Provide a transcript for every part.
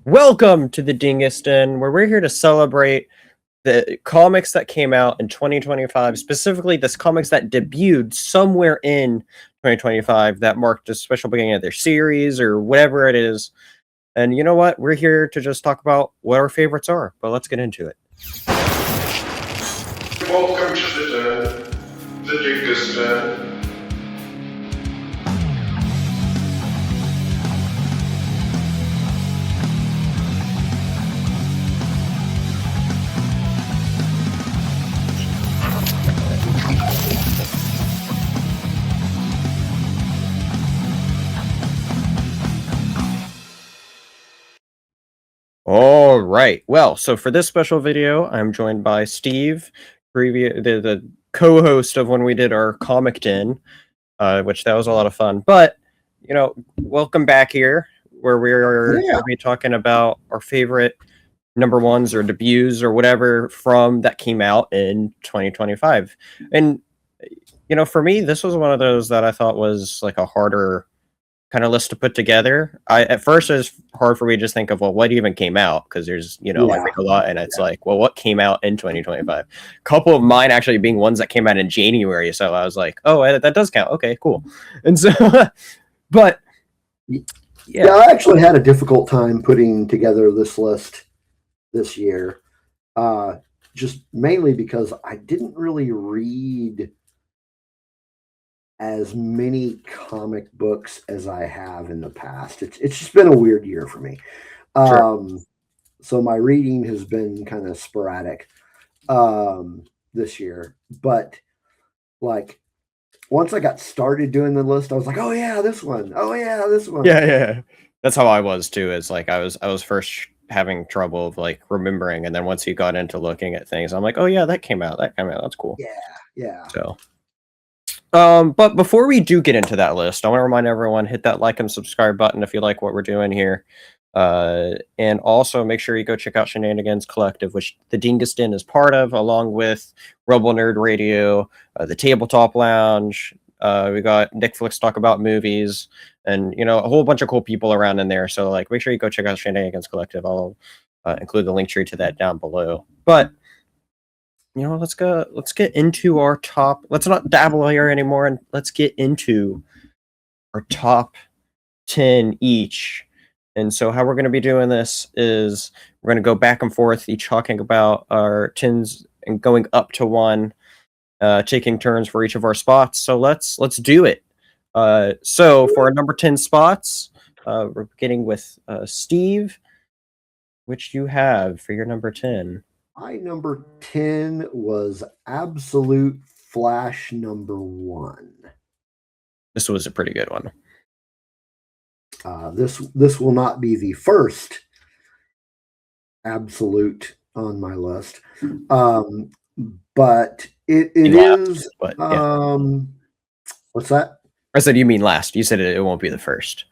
Welcome to the Dingus Den, where we're here to celebrate the comics that came out in 2025, specifically this comics that debuted somewhere in 2025 that marked a special beginning of their series or whatever it is. And you know what? We're here to just talk about what our favorites are, but let's get into it. Welcome to the Den, the Dingus Den. All right. Well, so for this special video, I'm joined by Steve, the co-host of when we did our Comic Den, which that was a lot of fun. But, welcome back here, where we're going to be talking about our favorite number ones or debuts or whatever from that came out in 2025. And, for me, this was one of those that I thought was like a harder kind of list to put together. At first it was hard for me to just think of, well, what even came out, because there's I think a lot, and it's like, well, what came out in 2025? A couple of mine actually being ones that came out in January, so I was like, oh, that does count. Okay, cool. And so but yeah, I actually had a difficult time putting together this list this year, just mainly because I didn't really read as many comic books as I have in the past. It's just been a weird year for me. Sure. So my reading has been kind of sporadic this year. But like once I got started doing the list, I was like, oh yeah, this one. Oh yeah, this one. Yeah. That's how I was too. It's like I was first having trouble of like remembering, and then once you got into looking at things, I'm like, oh yeah, that came out. That's cool. Yeah. So but before we do get into that list, I want to remind everyone, hit that like and subscribe button if you like what we're doing here. And also make sure you go check out Shenanigans Collective, which the Dingus Den is part of, along with Rebel Nerd Radio, the Tabletop Lounge. We got Nick Flicks Talk About Movies, and a whole bunch of cool people around in there. So like, make sure you go check out Shenanigans Collective. I'll include the link tree to that down below. But let's get into our top. Let's not dabble here anymore, and let's get into our top 10 each. And so how we're going to be doing this is we're going to go back and forth, each talking about our 10s and going up to 1, taking turns for each of our spots. So let's do it. So for our number 10 spots, we're beginning with Steve, which you have for your number 10. My number 10 was Absolute Flash number 1. This was a pretty good one. This will not be the first Absolute on my list, but it is. But, yeah. What's that? I said you mean last. You said it won't be the first.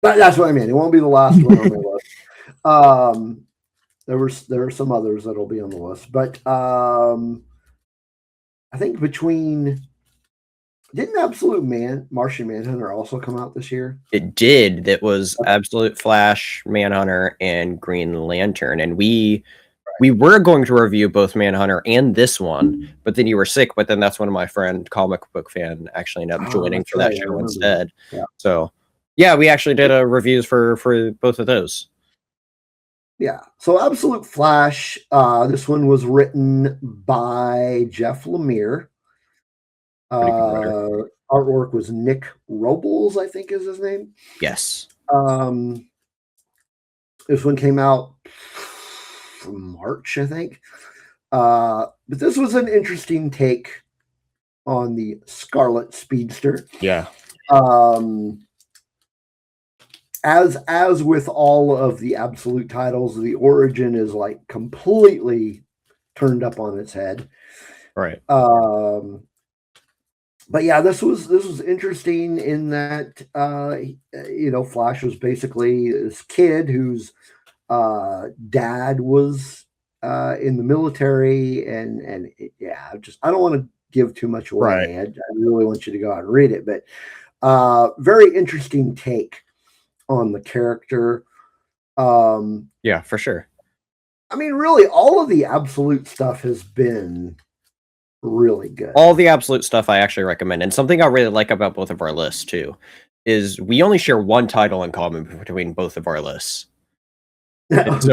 That's what I mean. It won't be the last one on my list. There are some others that'll be on the list, but I think didn't Martian Manhunter also come out this year? It did. That was Absolute Flash, Manhunter, and Green Lantern, and we were going to review both Manhunter and this one, but then you were sick. But then that's when my friend, comic book fan, actually ended up joining for that show instead. Yeah. So yeah, we actually did reviews for both of those. Yeah, so Absolute Flash, this one was written by Jeff Lemire. Artwork was Nick Robles, I think is his name. Yes. This one came out from March, I think. But this was an interesting take on the Scarlet Speedster. Yeah. As with all of the Absolute titles, the origin is like completely turned up on its head. Right. But yeah, this was interesting in that Flash was basically this kid whose dad was in the military, and I don't want to give too much away. Right. I really want you to go out and read it, but very interesting take on the character. Yeah, for sure. I mean, really, all of the Absolute stuff has been really good. All the Absolute stuff I actually recommend, and something I really like about both of our lists too, is we only share one title in common between both of our lists. And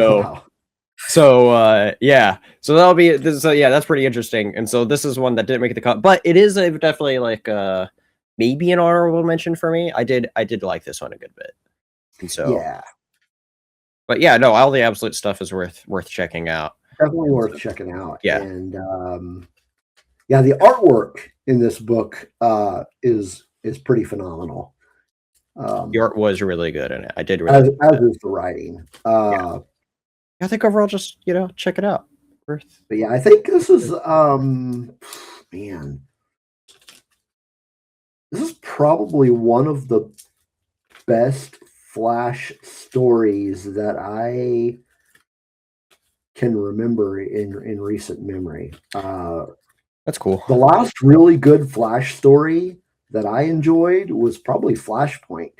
Wow. yeah, so that'll be this. So yeah, that's pretty interesting. And so this is one that didn't make the cut, but it is definitely like maybe an honorable mention for me. I did like this one a good bit, and so Yeah, but yeah, no, all the Absolute stuff is worth checking out. definitely worth checking out. Yeah. And yeah, the artwork in this book is pretty phenomenal. The art was really good in it. I did As, really like as that. is the writing. Yeah. I think overall, just check it out. Worth. But yeah, I think this is man, this is probably one of the best Flash stories that I can remember in recent memory. That's cool. The last really good Flash story that I enjoyed was probably Flashpoint.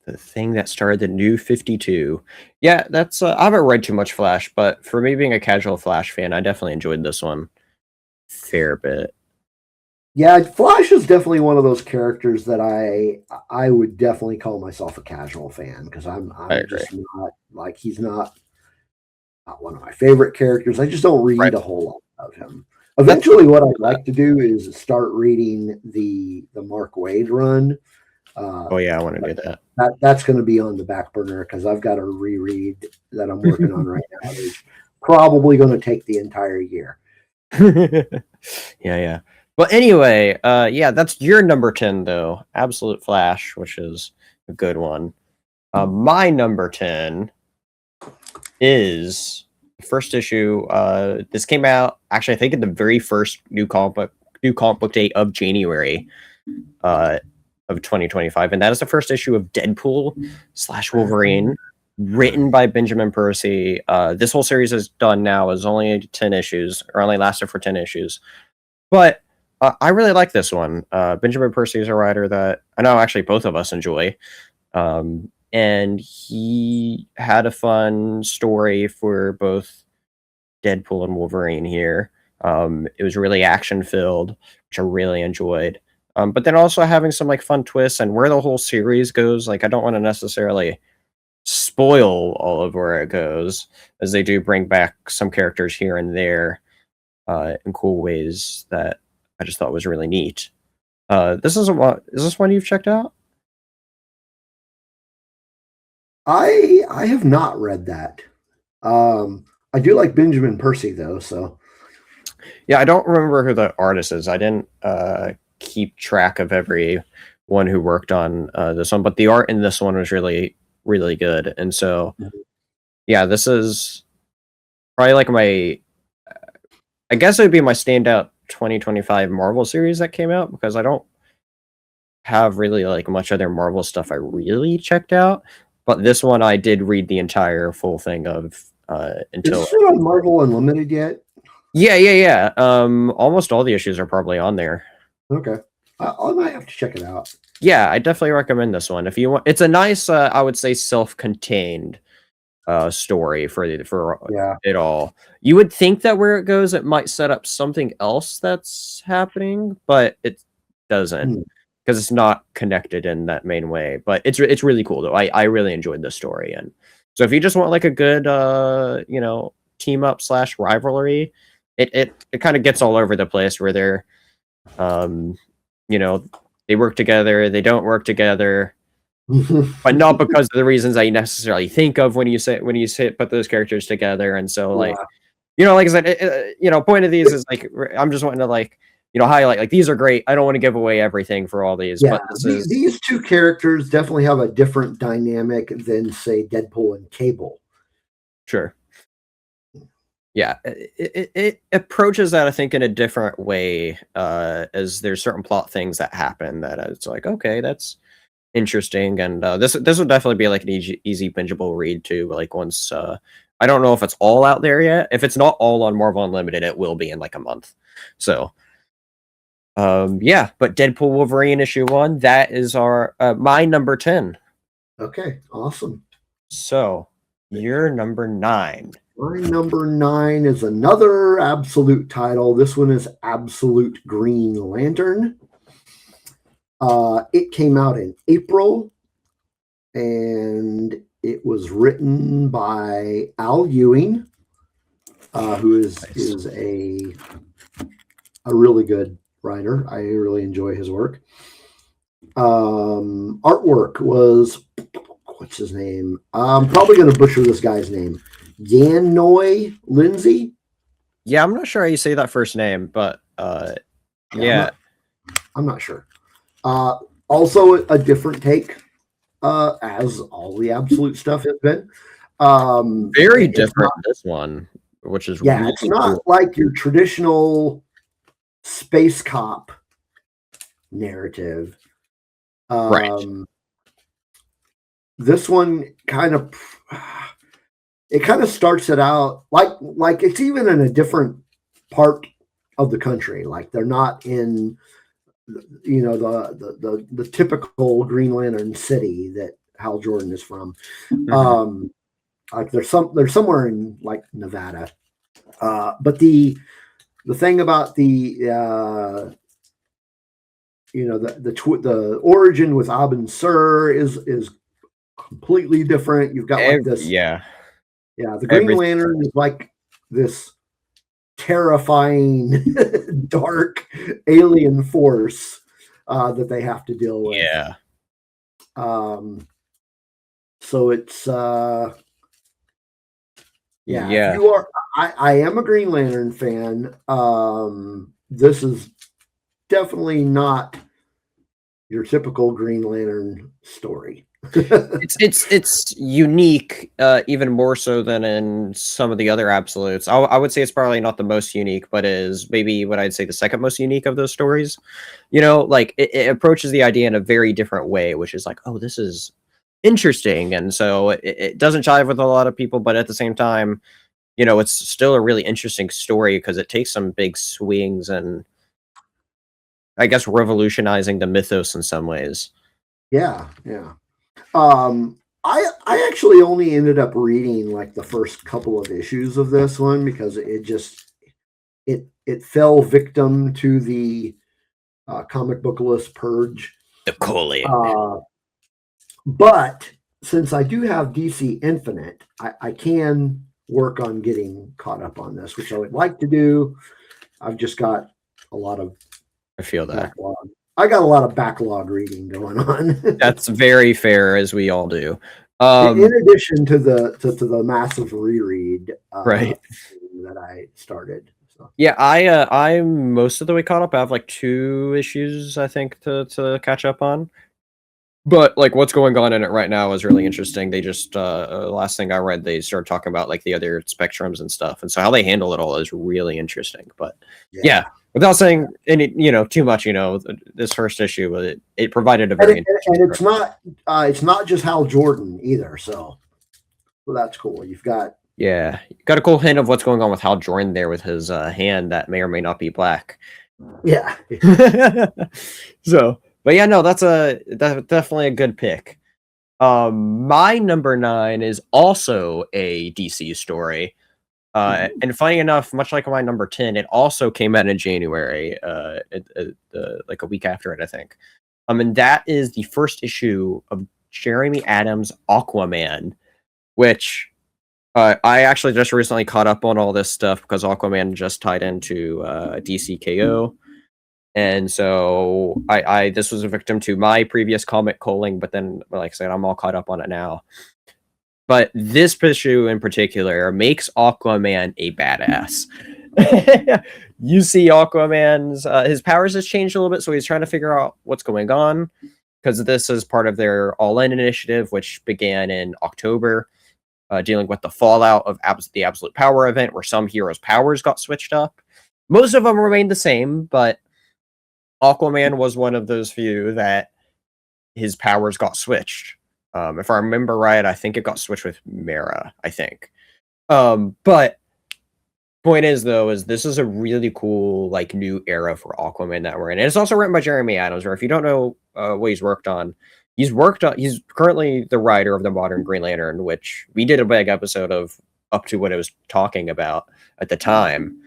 The thing that started the New 52. Yeah, that's I haven't read too much Flash, but for me being a casual Flash fan, I definitely enjoyed this one a fair bit. Yeah, Flash is definitely one of those characters that I would definitely call myself a casual fan because I'm I agree. just not like he's not one of my favorite characters. I just don't read Right. a whole lot of him. Eventually, what I'd like to do is start reading the Mark Waid run. Oh yeah, I want to do that. That's going to be on the back burner because I've got a reread that I'm working on right now. It's probably going to take the entire year. Yeah. Well, anyway, yeah, that's your number 10 though. Absolute Flash, which is a good one. My number 10 is the first issue. This came out actually, I think, in the very first new comic book day of January of 2025, and that is the first issue of Deadpool / Wolverine, written by Benjamin Percy. This whole series is done now. Is only 10 issues, or only lasted for 10 issues, but I really like this one. Benjamin Percy is a writer that I know actually both of us enjoy. And he had a fun story for both Deadpool and Wolverine here. It was really action filled, which I really enjoyed. But then also having some like fun twists and where the whole series goes. Like I don't want to necessarily spoil all of where it goes, as they do bring back some characters here and there in cool ways that I just thought was really neat. This is this one you've checked out? I have not read that. I do like Benjamin Percy though, so Yeah, I don't remember who the artist is. I didn't keep track of everyone who worked on this one, but the art in this one was really, really good. And so, yeah, this is probably like my, I guess it would be my standout 2025 Marvel series that came out because I don't have really like much other Marvel stuff I really checked out. But this one I did read the entire full thing of until. Is this on Marvel Unlimited yet? Yeah. Almost all the issues are probably on there. Okay, I might have to check it out. Yeah, I definitely recommend this one if you want. It's a nice, I would say, self-contained story for it all. You would think that where it goes, it might set up something else that's happening, but it doesn't because it's not connected in that main way. But it's really cool though. I really enjoyed this story, and so if you just want like a good team up / rivalry, it kind of gets all over the place where they're they work together, they don't work together, but not because of the reasons that you necessarily think of when you put those characters together. And so like like I said, point of these is like I'm just wanting to like highlight like these are great. I don't want to give away everything for all these, but these two characters definitely have a different dynamic than say Deadpool and Cable. Sure. Yeah, it approaches that I think in a different way, as there's certain plot things that happen that it's like, okay, that's interesting, and this would definitely be like an easy bingeable read too. Like once I don't know if it's all out there yet. If it's not all on Marvel Unlimited, it will be in like a month. So yeah, but Deadpool Wolverine issue 1, that is our my number 10. Okay, awesome. So, you're number 9. My number 9 is another Absolute title. This one is Absolute Green Lantern. It came out in April, and it was written by Al Ewing, who is a really good writer. I really enjoy his work. Artwork was, what's his name? I'm probably going to butcher this guy's name. Yannoy Lindsay. Yeah, I'm not sure how you say that first name, but yeah. I'm not sure. Also a different take, as all the Absolute stuff has been. Very different, this one, which is yeah, really it's not cool. like your traditional space cop narrative. Right. This one kind of starts it out like it's even in a different part of the country. Like they're not in the typical Green Lantern city that Hal Jordan is from. Mhm. Like they're somewhere in like Nevada. But the thing about the the origin with Abin Sur is completely different. You've got like this. Yeah. Yeah, the Green Everything. Lantern is like this terrifying, dark alien force that they have to deal with. Yeah. So it's Yeah. if you are, I am a Green Lantern fan. This is definitely not your typical Green Lantern story. It's unique, even more so than in some of the other Absolutes. I would say it's probably not the most unique, but is maybe what I'd say the second most unique of those stories. Like it approaches the idea in a very different way, which is like, oh, this is interesting, and so it doesn't jive with a lot of people, but at the same time, it's still a really interesting story because it takes some big swings and I guess revolutionizing the mythos in some ways. Yeah, yeah. I actually only ended up reading like the first couple of issues of this one because it fell victim to the comic book list purge. The Coley. But since I do have DC Infinite, I can work on getting caught up on this, which I would like to do. I've just got a lot of I feel that. backlog. I got a lot of backlog reading going on. That's very fair, as we all do. In addition to the massive reread Right. that I started. So. Yeah, I'm most of the way caught up. I have like 2 issues, I think, to catch up on. But like what's going on in it right now is really interesting. They just last thing I read, they started talking about like the other spectrums and stuff, and so how they handle it all is really interesting. But yeah, without saying any too much, this first issue it provided a very and it's not just Hal Jordan either. So that's cool. You've got got a cool hint of what's going on with Hal Jordan there with his hand that may or may not be black. Yeah. So. But yeah, no, that's definitely a good pick. My number 9 is also a DC story. And funny enough, much like my number 10, it also came out in January, like a week after it, I think. And that is the first issue of Jeremy Adams' Aquaman, which I actually just recently caught up on all this stuff because Aquaman just tied into DCKO. And so I this was a victim to my previous comic culling, but then, like I said, I'm all caught up on it now. But this issue in particular makes Aquaman a badass. You see Aquaman's his powers has changed a little bit, so he's trying to figure out what's going on because this is part of their All In initiative, which began in October, dealing with the fallout of the Absolute Power event, where some heroes' powers got switched up. Most of them remained the same, but Aquaman was one of those few that his powers got switched. If I remember right, I think it got switched with Mera, I think. But point is, though, is this is a really cool, like, new era for Aquaman that we're in. And it's also written by Jeremy Adams, or if you don't know what he's worked on, he's currently the writer of the modern Green Lantern, which we did a big episode of up to what it was talking about at the time,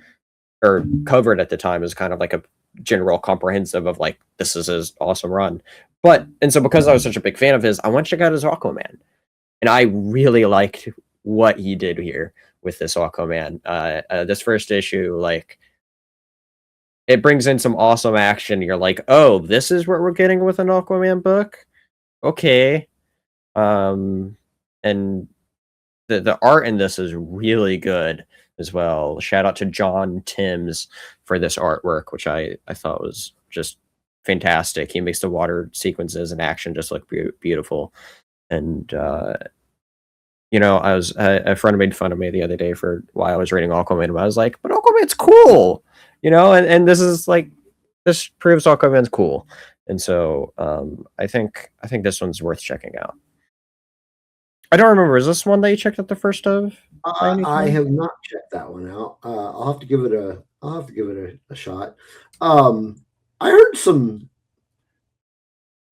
or covered at the time, as kind of like a general comprehensive of like, this is his awesome run. And so because I was such a big fan of his, I went to check out his Aquaman, and I really liked what he did here with this Aquaman. This first issue, like, it brings in some awesome action. You're like, oh, this is what we're getting with an Aquaman book. Okay. And the art in this is really good as well. Shout out to John Timms for this artwork, which I thought was just fantastic. He makes the water sequences and action just look beautiful. And a friend made fun of me the other day for why I was reading Aquaman, but I was like, but Aquaman's cool, and this proves Aquaman's cool. And so I think this one's worth checking out. I don't remember. Is this one that you checked out the first of? I have not checked that one out. I'll have to give it a shot. I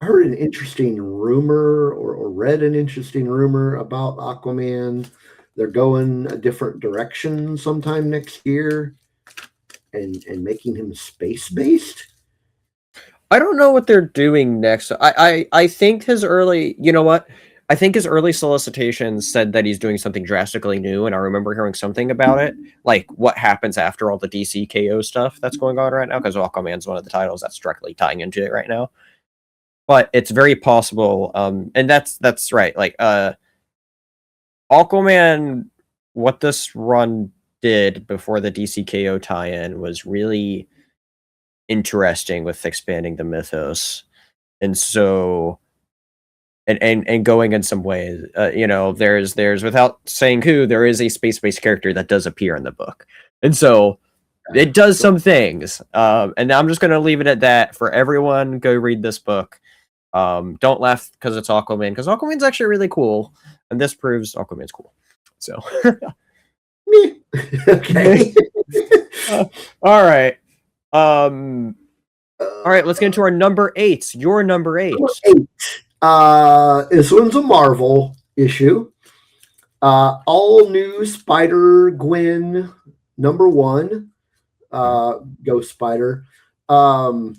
heard an interesting rumor or read an interesting rumor about Aquaman. They're going a different direction sometime next year and making him space-based. I don't know what they're doing next. I think his early, I think his early solicitations said that he's doing something drastically new, and I remember hearing something about it, like what happens after all the DC KO stuff that's going on right now, because Aquaman's one of the titles that's directly tying into it right now. But it's very possible, and that's right. Like Aquaman, what this run did before the DC KO tie-in was really interesting with expanding the mythos, and so and going in some ways, there's without saying who, there is a space-based character that does appear in the book, and so it does some things. And I'm just gonna leave it at that for everyone. Go read this book. Don't laugh because it's Aquaman, because Aquaman's actually really cool, and this proves Aquaman's cool. So, okay. All right. All right. Let's get into our number 8. Your number 8. This one's a Marvel issue. All new Spider-Gwen #1. Ghost Spider. I'm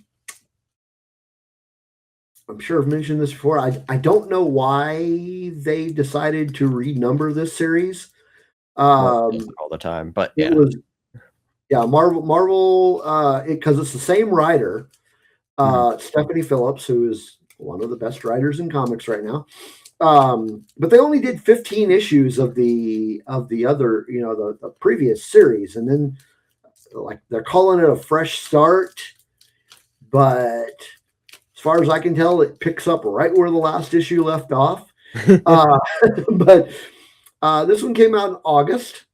sure I've mentioned this before. I don't know why they decided to renumber this series. All the time, but yeah. It was, Marvel, because it's the same writer, Stephanie Phillips, who is one of the best writers in comics right now. But they only did 15 issues of the other, the previous series, and then like they're calling it a fresh start, but as far as I can tell, it picks up right where the last issue left off. But this one came out in August.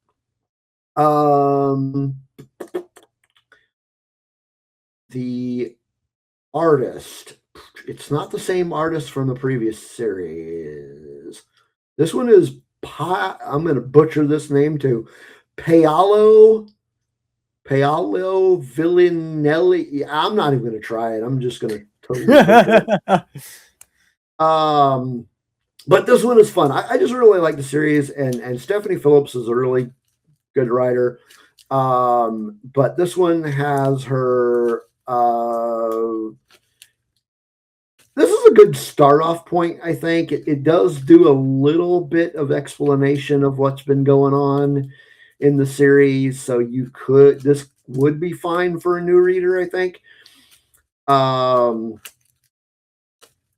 The artist, it's not the same artist from the previous series. This one is I'm going to butcher this name too. Paolo Villanelli. I'm not even going to try it. I'm just going to totally butcher it. But this one is fun. I just really like the series, and Stephanie Phillips is a really good writer. But this one has her. This is a good start-off point, I think. It does do a little bit of explanation of what's been going on in the series, so this would be fine for a new reader, I think.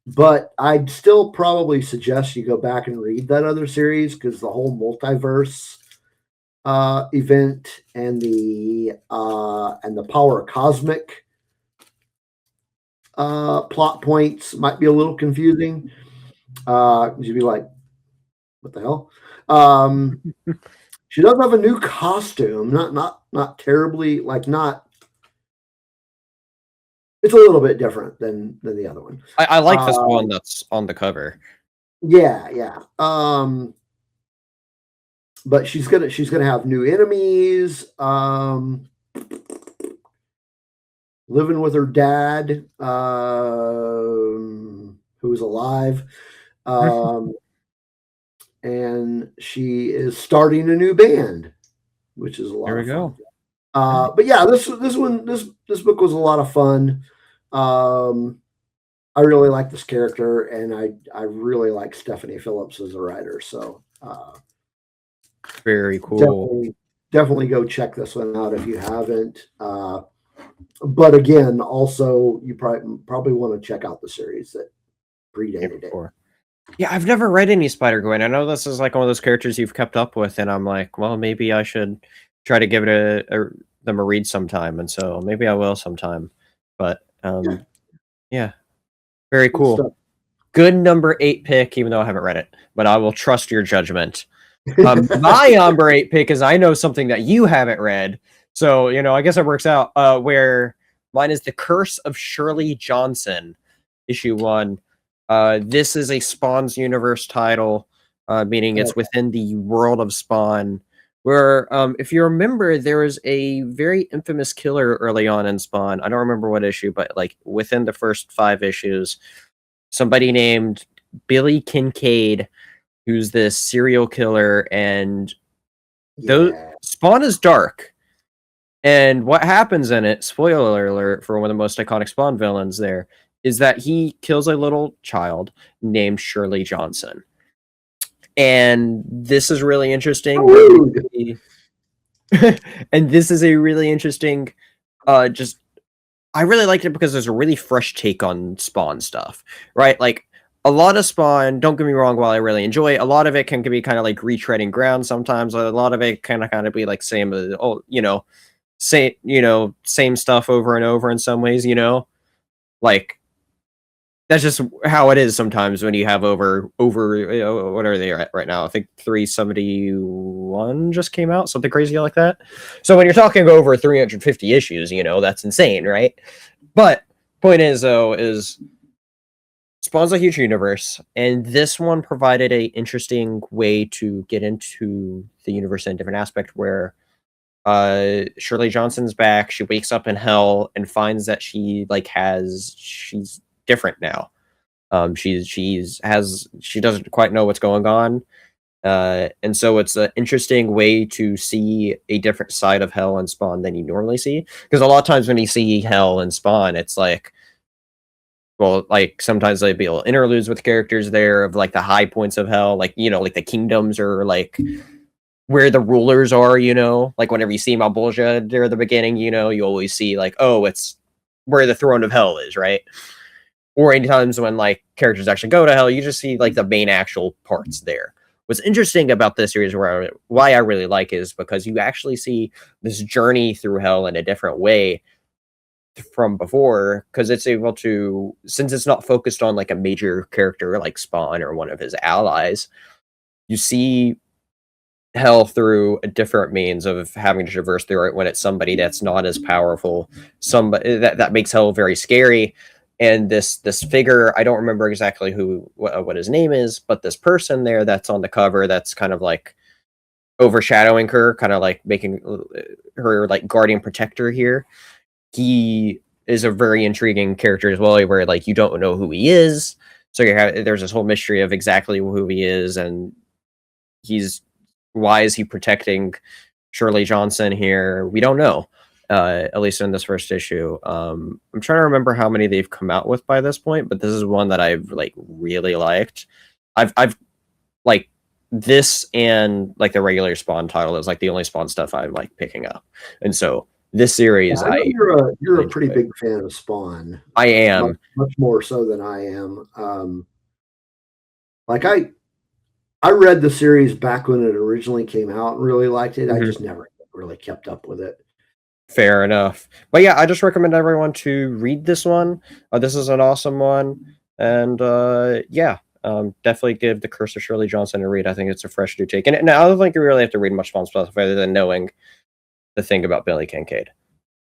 But I'd still probably suggest you go back and read that other series, because the whole multiverse event and the power cosmic plot points might be a little confusing. You'd be like, what the hell? She does have a new costume, not terribly, like, not. It's a little bit different than the other one. I like this one that's on the cover. Yeah. But she's gonna have new enemies. Living with her dad, who's alive. And she is starting a new band, which is a lot of fun. But yeah, this book was a lot of fun. I really like this character, and I really like Stephanie Phillips as a writer. So very cool. Definitely go check this one out if you haven't. But again, also you probably want to check out the series that predated it. Yeah, I've never read any Spider-Gwen. I know this is like one of those characters you've kept up with, and I'm like, well, maybe I should try to give it them a read sometime, and so maybe I will sometime. But yeah, very cool. Good number 8 pick, even though I haven't read it, but I will trust your judgment. My number 8 pick is I know something that you haven't read, so I guess it works out. Where mine is The Curse of Shirley Johnson, issue 1. This is a Spawn's universe title, meaning it's within the world of Spawn. Where, if you remember, there was a very infamous killer early on in Spawn. I don't remember what issue, but like within the first 5 issues, somebody named Billy Kincaid, who's this serial killer, and Spawn is dark. And what happens in it, spoiler alert for one of the most iconic Spawn villains there, is that he kills a little child named Shirley Johnson. And this is really interesting. And this is a really interesting, I really liked it because there's a really fresh take on Spawn stuff, right? Like, a lot of Spawn, don't get me wrong, while I really enjoy it, a lot of it can be kind of like retreading ground sometimes. A lot of it can kind of be like same stuff over and over in some ways, like that's just how it is sometimes when you have over what are they at right now? I think 371 just came out, something crazy like that. So when you're talking over 350 issues, that's insane, right? But point is though, is Spawn's a huge universe, and this one provided a interesting way to get into the universe in a different aspect where Shirley Johnson's back. She wakes up in hell and finds that she's different now. She doesn't quite know what's going on. And so it's an interesting way to see a different side of hell and Spawn than you normally see. Because a lot of times when you see hell and Spawn, it's like, well, like sometimes there'd be little interludes with characters there of like the high points of hell, like like the kingdoms or like where the rulers are, like whenever you see Malbolgia there at the beginning, you always see like, oh, it's where the throne of hell is, right? Or any times when like characters actually go to hell, you just see like the main actual parts there. What's interesting about this series, why I really like, is because you actually see this journey through hell in a different way from before, because it's able to, since it's not focused on like a major character like Spawn or one of his allies, you see hell through a different means of having to traverse through it when it's somebody that's not as powerful, somebody that makes hell very scary. And this figure, I don't remember exactly what his name is, but this person there that's on the cover that's kind of like overshadowing her, kind of like making her like guardian protector here. He is a very intriguing character as well, where like you don't know who he is, so there's this whole mystery of exactly who he is, and why is he protecting Shirley Johnson here? We don't know, at least in this first issue. I'm trying to remember how many they've come out with by this point, but this is one that I've like really liked. I've like this, and like the regular Spawn title is like the only Spawn stuff I like picking up, and so this series, you're a pretty big fan of Spawn. I am much more so than I am. Like I read the series back when it originally came out and really liked it. I just never really kept up with it. Fair enough. But yeah, I just recommend everyone to read this one. This is an awesome one. And definitely give The Curse of Shirley Johnson a read. I think it's a fresh new take. And I don't think you really have to read much Spawn stuff other than knowing the thing about Billy Kincaid.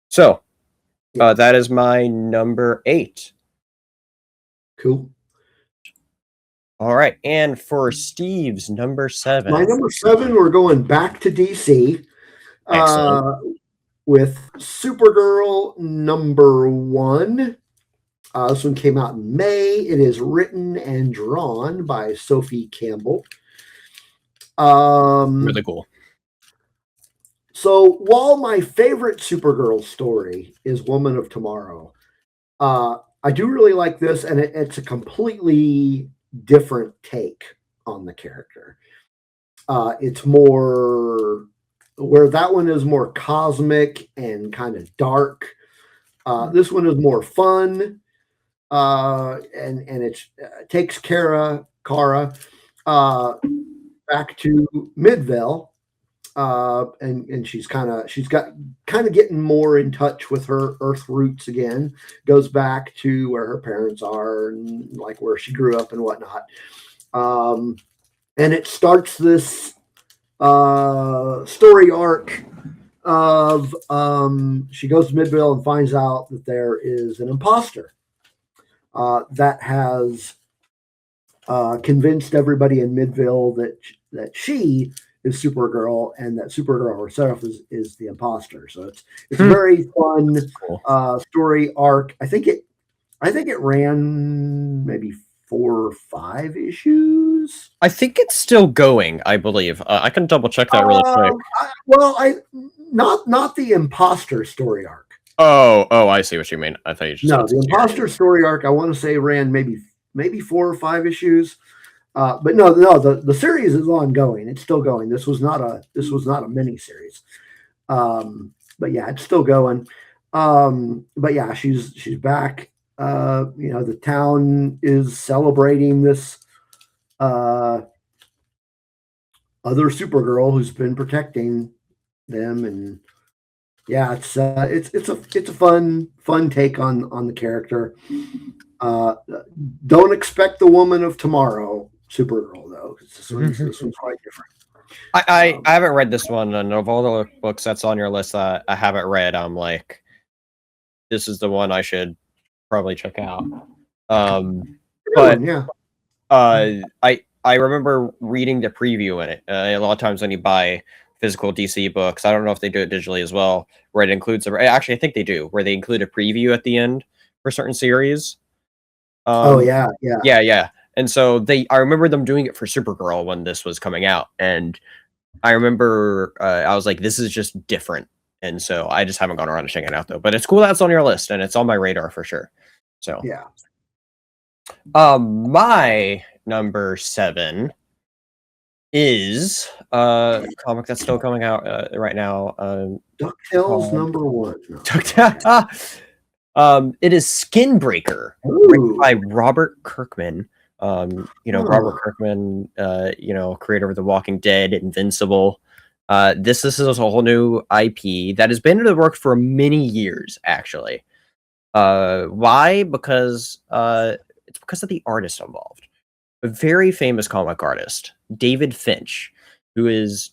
So, that is my number 8. Cool. All right, and for Steve's number 7. My number 7, we're going back to DC. Excellent. With Supergirl number 1. This one came out in May. It is written and drawn by Sophie Campbell. Really cool. So while my favorite Supergirl story is Woman of Tomorrow, I do really like this, and it's a completely different take on the character. It's more where that one is more cosmic and kind of dark. This one is more fun, and it takes Kara back to Midvale. And she's kind of getting more in touch with her Earth roots again. Goes back to where her parents are and like where she grew up and whatnot. And it starts this story arc of she goes to Midvale and finds out that there is an imposter that has convinced everybody in Midvale that she is Supergirl, and that Supergirl herself is the imposter. So it's a very fun story arc. I think it ran maybe 4 or 5 issues. I think it's still going, I believe. I can double check that really quick. Not the imposter story arc. Oh, I see what you mean. I thought you just the imposter story arc. I want to say ran maybe 4 or 5 issues. But no, the series is ongoing. It's still going. This was not a mini series. But yeah, it's still going. But yeah, she's back. The town is celebrating this other Supergirl who's been protecting them, and yeah, it's a fun take on the character. Don't expect the Woman of Tomorrow Supergirl though, because this one's quite different. I haven't read this one, and of all the books that's on your list that I haven't read, I'm like, this is the one I should probably check out. But yeah, I remember reading the preview in it. A lot of times when you buy physical DC books, I don't know if they do it digitally as well, where it includes actually I think they do, where they include a preview at the end for certain series. Yeah. And so I remember them doing it for Supergirl when this was coming out, and I remember I was like, this is just different, and so I just haven't gone around to checking it out though. But it's cool that's on your list, and it's on my radar for sure. So yeah. My number 7 is a comic that's still coming out right now. DuckTales number 1. No. It is Skinbreaker, written by Robert Kirkman. Robert Kirkman, creator of The Walking Dead, Invincible. This is a whole new IP that has been in the works for many years, actually. Why? Because it's because of the artist involved. A very famous comic artist, David Finch, who is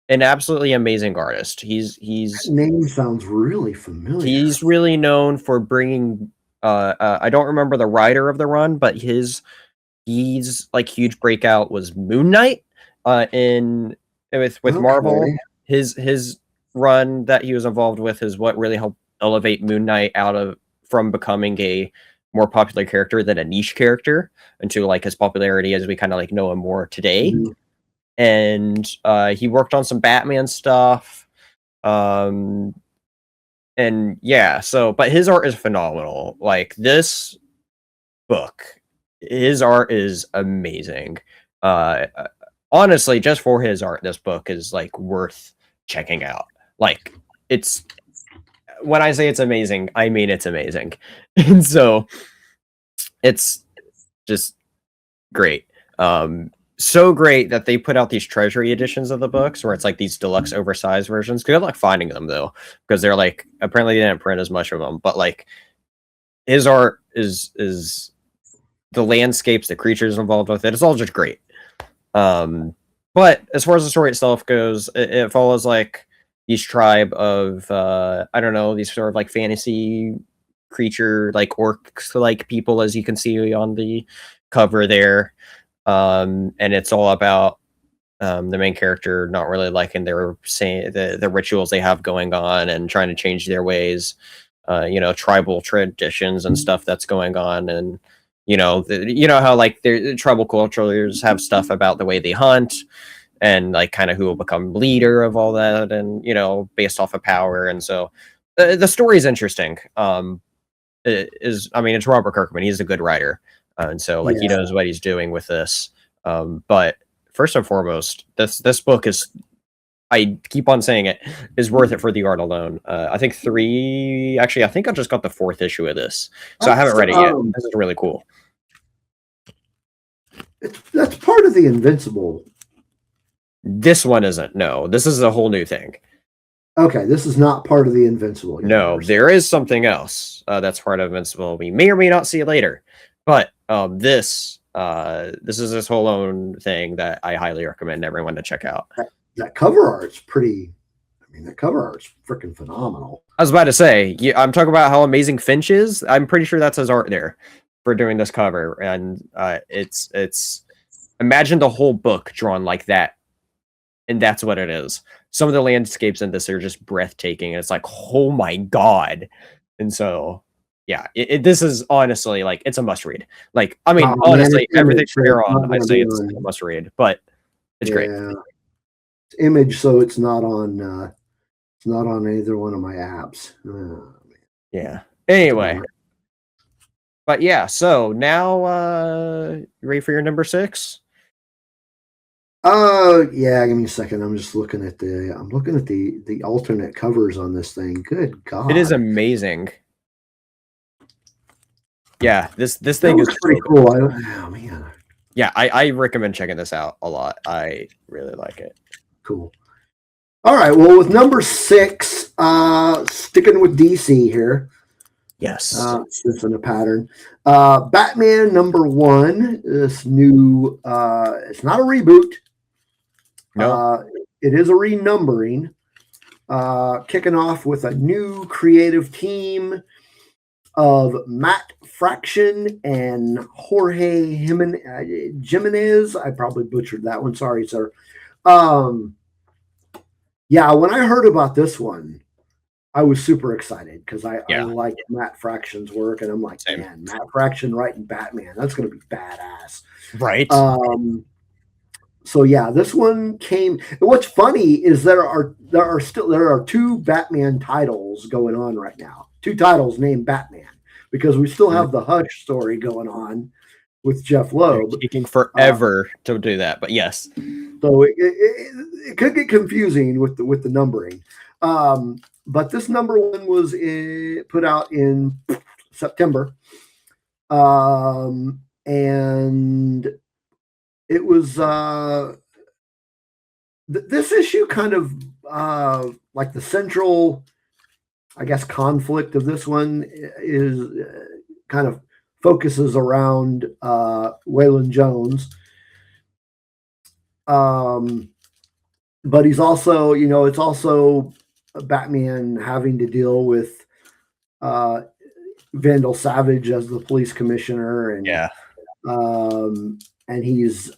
an absolutely amazing artist. He's that name sounds really familiar. He's really known for bringing I don't remember the writer of the run, but he's like huge breakout was Moon Knight with Marvel. His run that he was involved with is what really helped elevate Moon Knight from becoming a more popular character than a niche character into like his popularity as we kind of like know him more today. And he worked on some Batman stuff. And yeah, but his art is phenomenal. Like this book, his art is amazing. Honestly, just for his art, this book is like worth checking out. Like when I say it's amazing, I mean it's amazing. And so it's just great. So great that they put out these treasury editions of the books where it's like these deluxe oversized versions. Good luck finding them though, because they're like apparently they didn't print as much of them. But like his art is the landscapes, the creatures involved with it. It's all just great. But as far as the story itself goes, it follows like these tribe of these sort of like fantasy creature like orcs like people, as you can see on the cover there. And it's all about the main character not really liking the rituals they have going on and trying to change their ways. tribal traditions and stuff that's going on, and how like the tribal cultures have stuff about the way they hunt and like kind of who will become leader of all that, and based off of power. And so the story is interesting. It's Robert Kirkman. He's a good writer, and so like he knows what he's doing with this. But first and foremost, this book is, I keep on saying it, is worth it for the art alone. I think I just got the 4th issue of this, so I haven't read it yet. This is really cool. That's part of the Invincible. This one isn't. No, this is a whole new thing. Okay, this is not part of the Invincible universe. No, there is something else that's part of Invincible. We may or may not see it later, but this is this whole own thing that I highly recommend everyone to check out. That cover art's pretty. I mean, that cover art's freaking phenomenal. I was about to say, I'm talking about how amazing Finch is. I'm pretty sure that's his art there for doing this cover, and it's imagine the whole book drawn like that, and that's what it is. Some of the landscapes in this are just breathtaking, and it's like, oh my god. And so yeah, this is honestly like, it's a must read. Like, I mean, honestly, everything from here on, I say it's a must read, but it's great. It's Image, so it's not on either one of my apps. Yeah. Anyway. But yeah, so now you ready for your number 6? Yeah, give me a second. I'm just looking at the alternate covers on this thing. Good God. It is amazing. Yeah, this thing is pretty cool. Oh man. Yeah, I recommend checking this out a lot. I really like it. Cool. All right, well, with number 6, sticking with DC here. Yes. It's in a pattern. Batman number 1, this new, it's not a reboot. No. It is a renumbering. Kicking off with a new creative team of Matt Fraction and Jorge Jimenez. I probably butchered that one. Sorry, sir. Yeah, when I heard about this one, I was super excited because I like Matt Fraction's work, and I'm like, man, Matt Fraction writing Batman, that's going to be badass. Right. So yeah, this one came. And what's funny is there are 2 Batman titles going on right now. 2 titles named Batman, because we still have the Hush story going on with Jeff Loeb. It's taking forever to do that, but yes. So it could get confusing with the numbering. But this number 1 was put out in September. And it was this issue kind of like the central, I guess, conflict of this one is kind of focuses around Waylon Jones. But he's also, it's also Batman having to deal with Vandal Savage as the police commissioner, and and he's,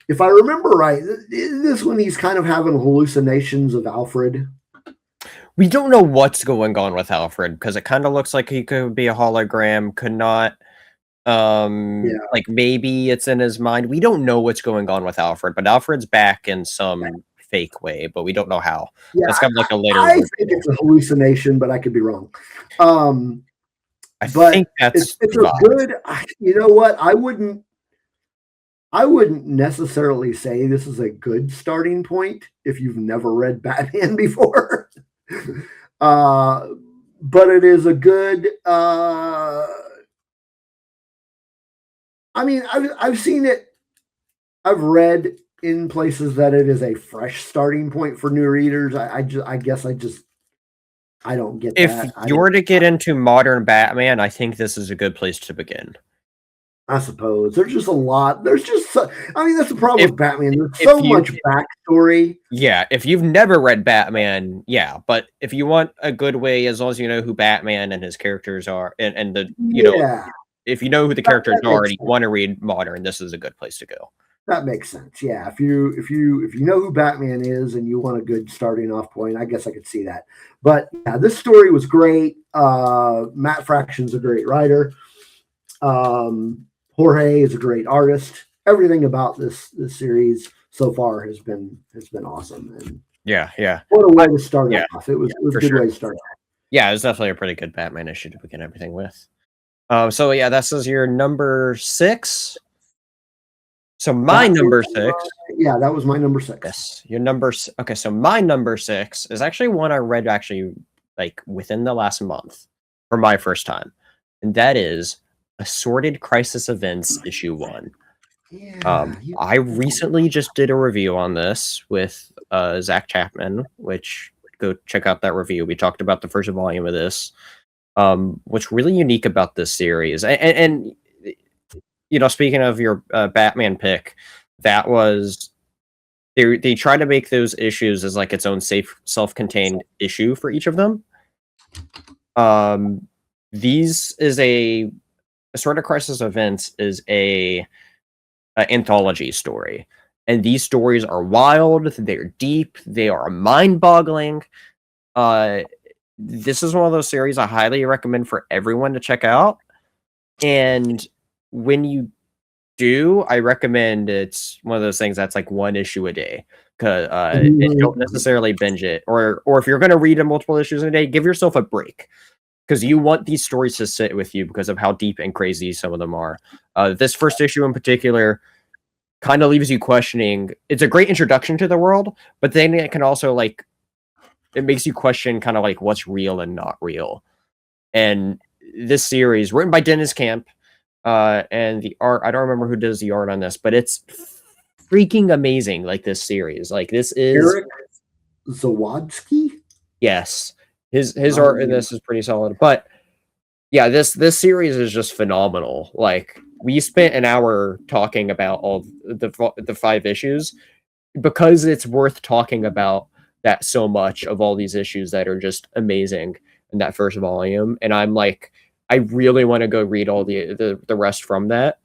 if I remember right, this one he's kind of having hallucinations of Alfred. We don't know what's going on with Alfred, because it kind of looks like he could be a hologram, could not. Like maybe it's in his mind. We don't know what's going on with Alfred, but Alfred's back in some fake way, but we don't know how. Yeah, that's kind of like a later. I think it's a hallucination, but I could be wrong. I think that's it's a good. You know what? I wouldn't necessarily say this is a good starting point if you've never read Batman before. But it is a good. I mean, I've seen it. I've read in places that it is a fresh starting point for new readers. I guess I don't get that. If you were to get into modern Batman, I think this is a good place to begin. I suppose there's just a lot. There's just, I mean, that's the problem with Batman. There's so much backstory. Yeah, if you've never read Batman, yeah, but if you want a good way, as long as you know who Batman and his characters are, and the know, if you know who the characters are and you want to read modern, this is a good place to go. That makes sense. Yeah, if you know who Batman is and you want a good starting off point, I guess I could see that. But yeah, this story was great. Matt Fraction's a great writer. Jorge is a great artist. Everything about this series so far has been awesome. And Yeah. what a way to start Yeah, off. It was a for good sure. way to start off. Yeah, it was definitely a pretty good Batman issue to begin everything with. So yeah, this is your number 6. So my number 6. Yeah, that was my number 6. Yes, your number. Okay, so my number 6 is actually one I read actually like within the last month for my first time, and that is Assorted Crisis Events issue 1. Yeah, I recently just did a review on this with Zach Chapman, which go check out that review. We talked about the first volume of this. What's really unique about this series, and you know, speaking of your Batman pick, that was they try to make those issues as like its own safe self-contained issue for each of them. These is a sort of crisis events is a anthology story, and these stories are wild, they're deep, they are mind-boggling. This is one of those series I highly recommend for everyone to check out, and when you do, I recommend it's one of those things that's like one issue a day, because you don't necessarily binge it, or if you're going to read multiple issues in a day, give yourself a break, because you want these stories to sit with you because of how deep and crazy some of them are. This first issue in particular kind of leaves you questioning. It's a great introduction to the world, but then it can also like it makes you question kind of like what's real and not real. And this series, written by Dennis Camp, and the art, I don't remember who does the art on this, but it's freaking amazing. Like this series, like this is Eric Zawadzki. Yes, his art in this is pretty solid. But yeah, this series is just phenomenal. Like we spent an hour talking about all the 5 issues because it's worth talking about that so much of all these issues that are just amazing in that first volume. And I'm like, I really want to go read all the rest from that.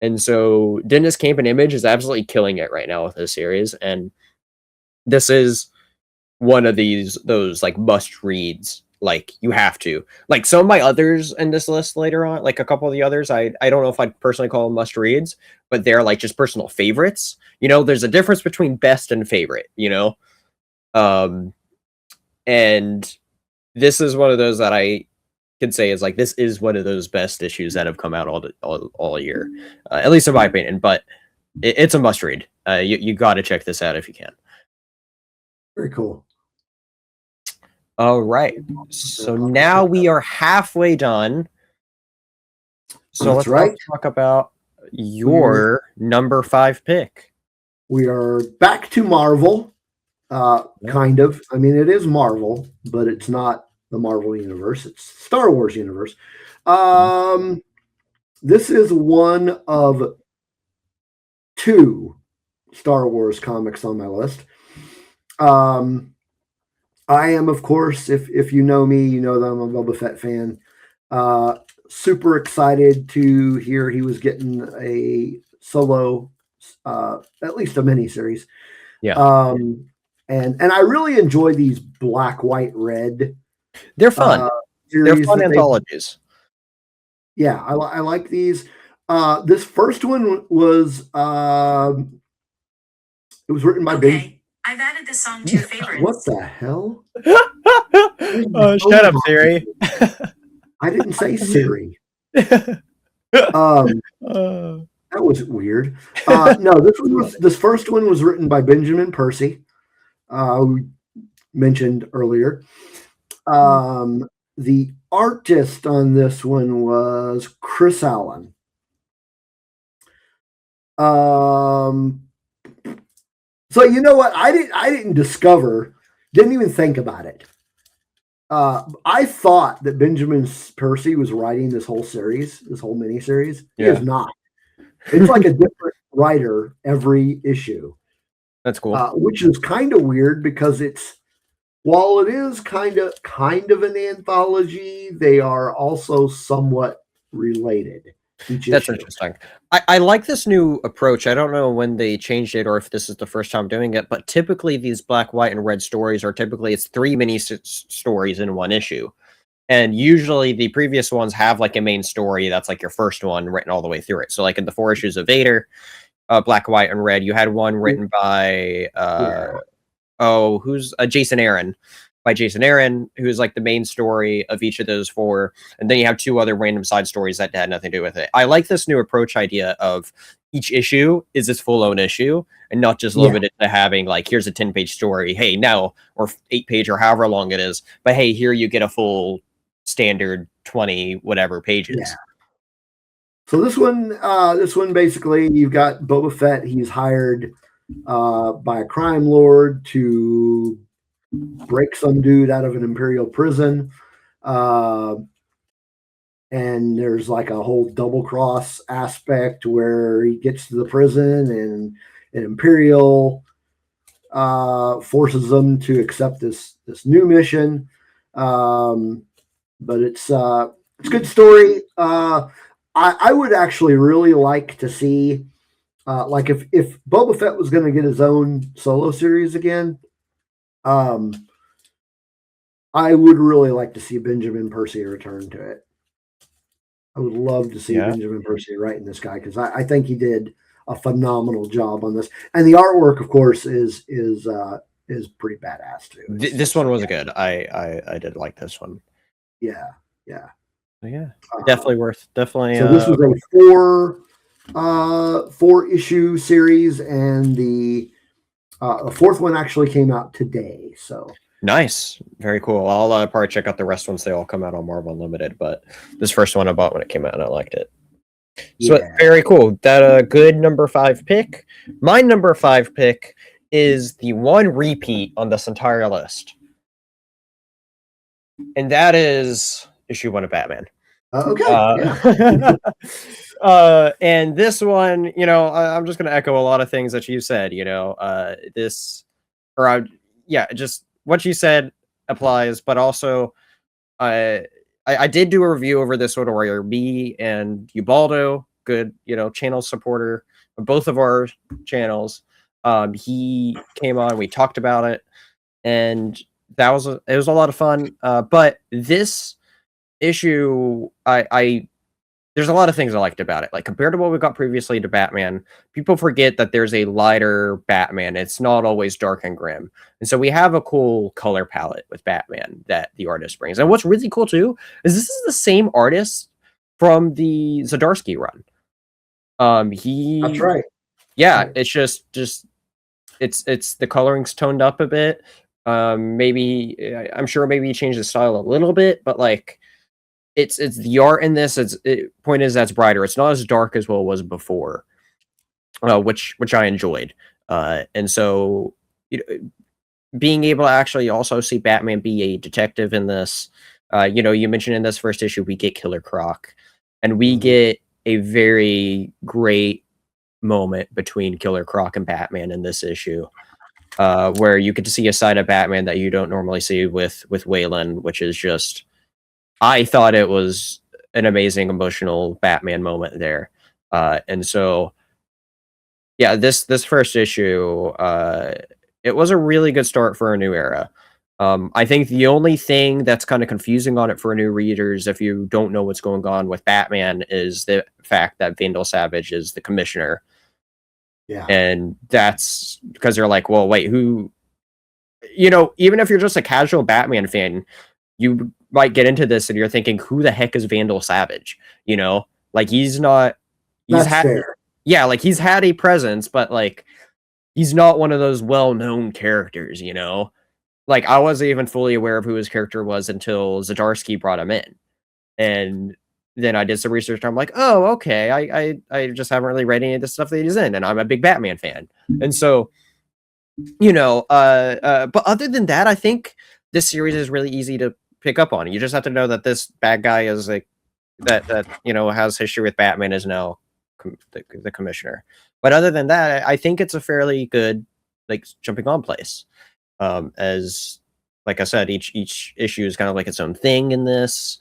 And so Dennis Camp and Image is absolutely killing it right now with this series. And this is one of those like must reads. Like you have to. Like some of my others in this list later on, like a couple of the others, I don't know if I'd personally call them must reads, but they're like just personal favorites. You know, there's a difference between best and favorite, you know? And this is one of those that I could say is like this is one of those best issues that have come out all year, at least in my opinion. But it's a must read. You got to check this out if you can. Very cool. All right, so now we are halfway done. So let's talk about your number 5 pick. We are back to Marvel, kind of. I mean, it is Marvel, but it's not the Marvel universe. It's Star Wars universe. This is one of 2 Star Wars comics on my list. I am, of course, if you know me, you know that I'm a Boba Fett fan. Super excited to hear he was getting a solo, at least a miniseries. Yeah. And I really enjoy these black, white, red. They're fun. They're fun anthologies. Yeah, I like these. This first one was it was written by Ben. I've added this song to your favorites. What the hell? Oh, shut up, Siri. I didn't say Siri. That was weird. No, this first one was written by Benjamin Percy, we mentioned earlier. The artist on this one was Chris Allen. So you know what? I didn't didn't even think about it. I thought that Benjamin Percy was writing this whole series, this whole miniseries. He is not. It's like a different writer every issue. That's cool. Which is kind of weird because while it is kind of an anthology, they are also somewhat related. each That's issue. interesting. I like this new approach. I don't know when they changed it or if this is the first time doing it, but typically these black, white, and red stories are typically it's 3 mini stories in one issue. And usually the previous ones have like a main story that's like your first one written all the way through it. So like in the 4 issues of Vader, black, white, and red, you had one written by who's Jason Aaron, by Jason Aaron, who's like the main story of each of those 4, and then you have 2 other random side stories that had nothing to do with it. I like this new approach idea of each issue is its full-own issue and not just limited to having like here's a 10-page story, hey now, or 8-page or however long it is, but hey here you get a full standard 20 whatever pages. Yeah. So this one basically you've got Boba Fett. He's hired by a crime lord to break some dude out of an Imperial prison. And there's like a whole double cross aspect where he gets to the prison and an Imperial forces them to accept this new mission. But it's a good story. I would actually really like to see like if Boba Fett was going to get his own solo series again, I would really like to see Benjamin Percy return to it. I would love to see Benjamin Percy writing this guy because I think he did a phenomenal job on this, and the artwork, of course, is pretty badass too. This one was good. I did like this one. Yeah. Definitely worth. Definitely. So this was a 4 issue series, and the 4th one actually came out today. So nice, very cool. I'll probably check out the rest once they all come out on Marvel Unlimited. But this first one I bought when it came out, and I liked it. So very cool. That good number 5 pick. My number 5 pick is the one repeat on this entire list, and that is issue 1 of Batman. Okay. And this one, I'm just going to echo a lot of things that you said. Just what you said applies, but also, I did do a review over this order where me and Ubaldo, good, channel supporter of both of our channels. He came on, we talked about it, and it was a lot of fun. But this issue, there's a lot of things I liked about it. Like compared to what we got previously to Batman, people forget that there's a lighter Batman. It's not always dark and grim. And so we have a cool color palette with Batman that the artist brings. And what's really cool too is this is the same artist from the Zdarsky run. That's right. Yeah, it's just it's the coloring's toned up a bit. Maybe I'm sure maybe he changed the style a little bit, but like it's the art in this. Point is that's brighter. It's not as dark as what it was before, which I enjoyed. And so being able to actually also see Batman be a detective in this. You mentioned in this first issue we get Killer Croc, and we get a very great moment between Killer Croc and Batman in this issue, where you get to see a side of Batman that you don't normally see with Wayland, which is just. I thought it was an amazing emotional Batman moment there. And so, yeah, this first issue, it was a really good start for a new era. I think the only thing that's kind of confusing on it for new readers, if you don't know what's going on with Batman, is the fact that Vandal Savage is the commissioner. Yeah. And that's because they're like, well, wait, who... even if you're just a casual Batman fan, you might get into this and you're thinking, who the heck is Vandal Savage? Like he's not. Fair. Yeah, like he's had a presence, but like he's not one of those well-known characters. Like I wasn't even fully aware of who his character was until Zdarsky brought him in, and then I did some research. And I'm like, oh, okay. I just haven't really read any of the stuff that he's in, and I'm a big Batman fan, and so but other than that, I think this series is really easy to pick up on. You just have to know that this bad guy is like that has history with Batman is now the commissioner. But other than that, I think it's a fairly good like jumping on place. As like I said, each issue is kind of like its own thing in this,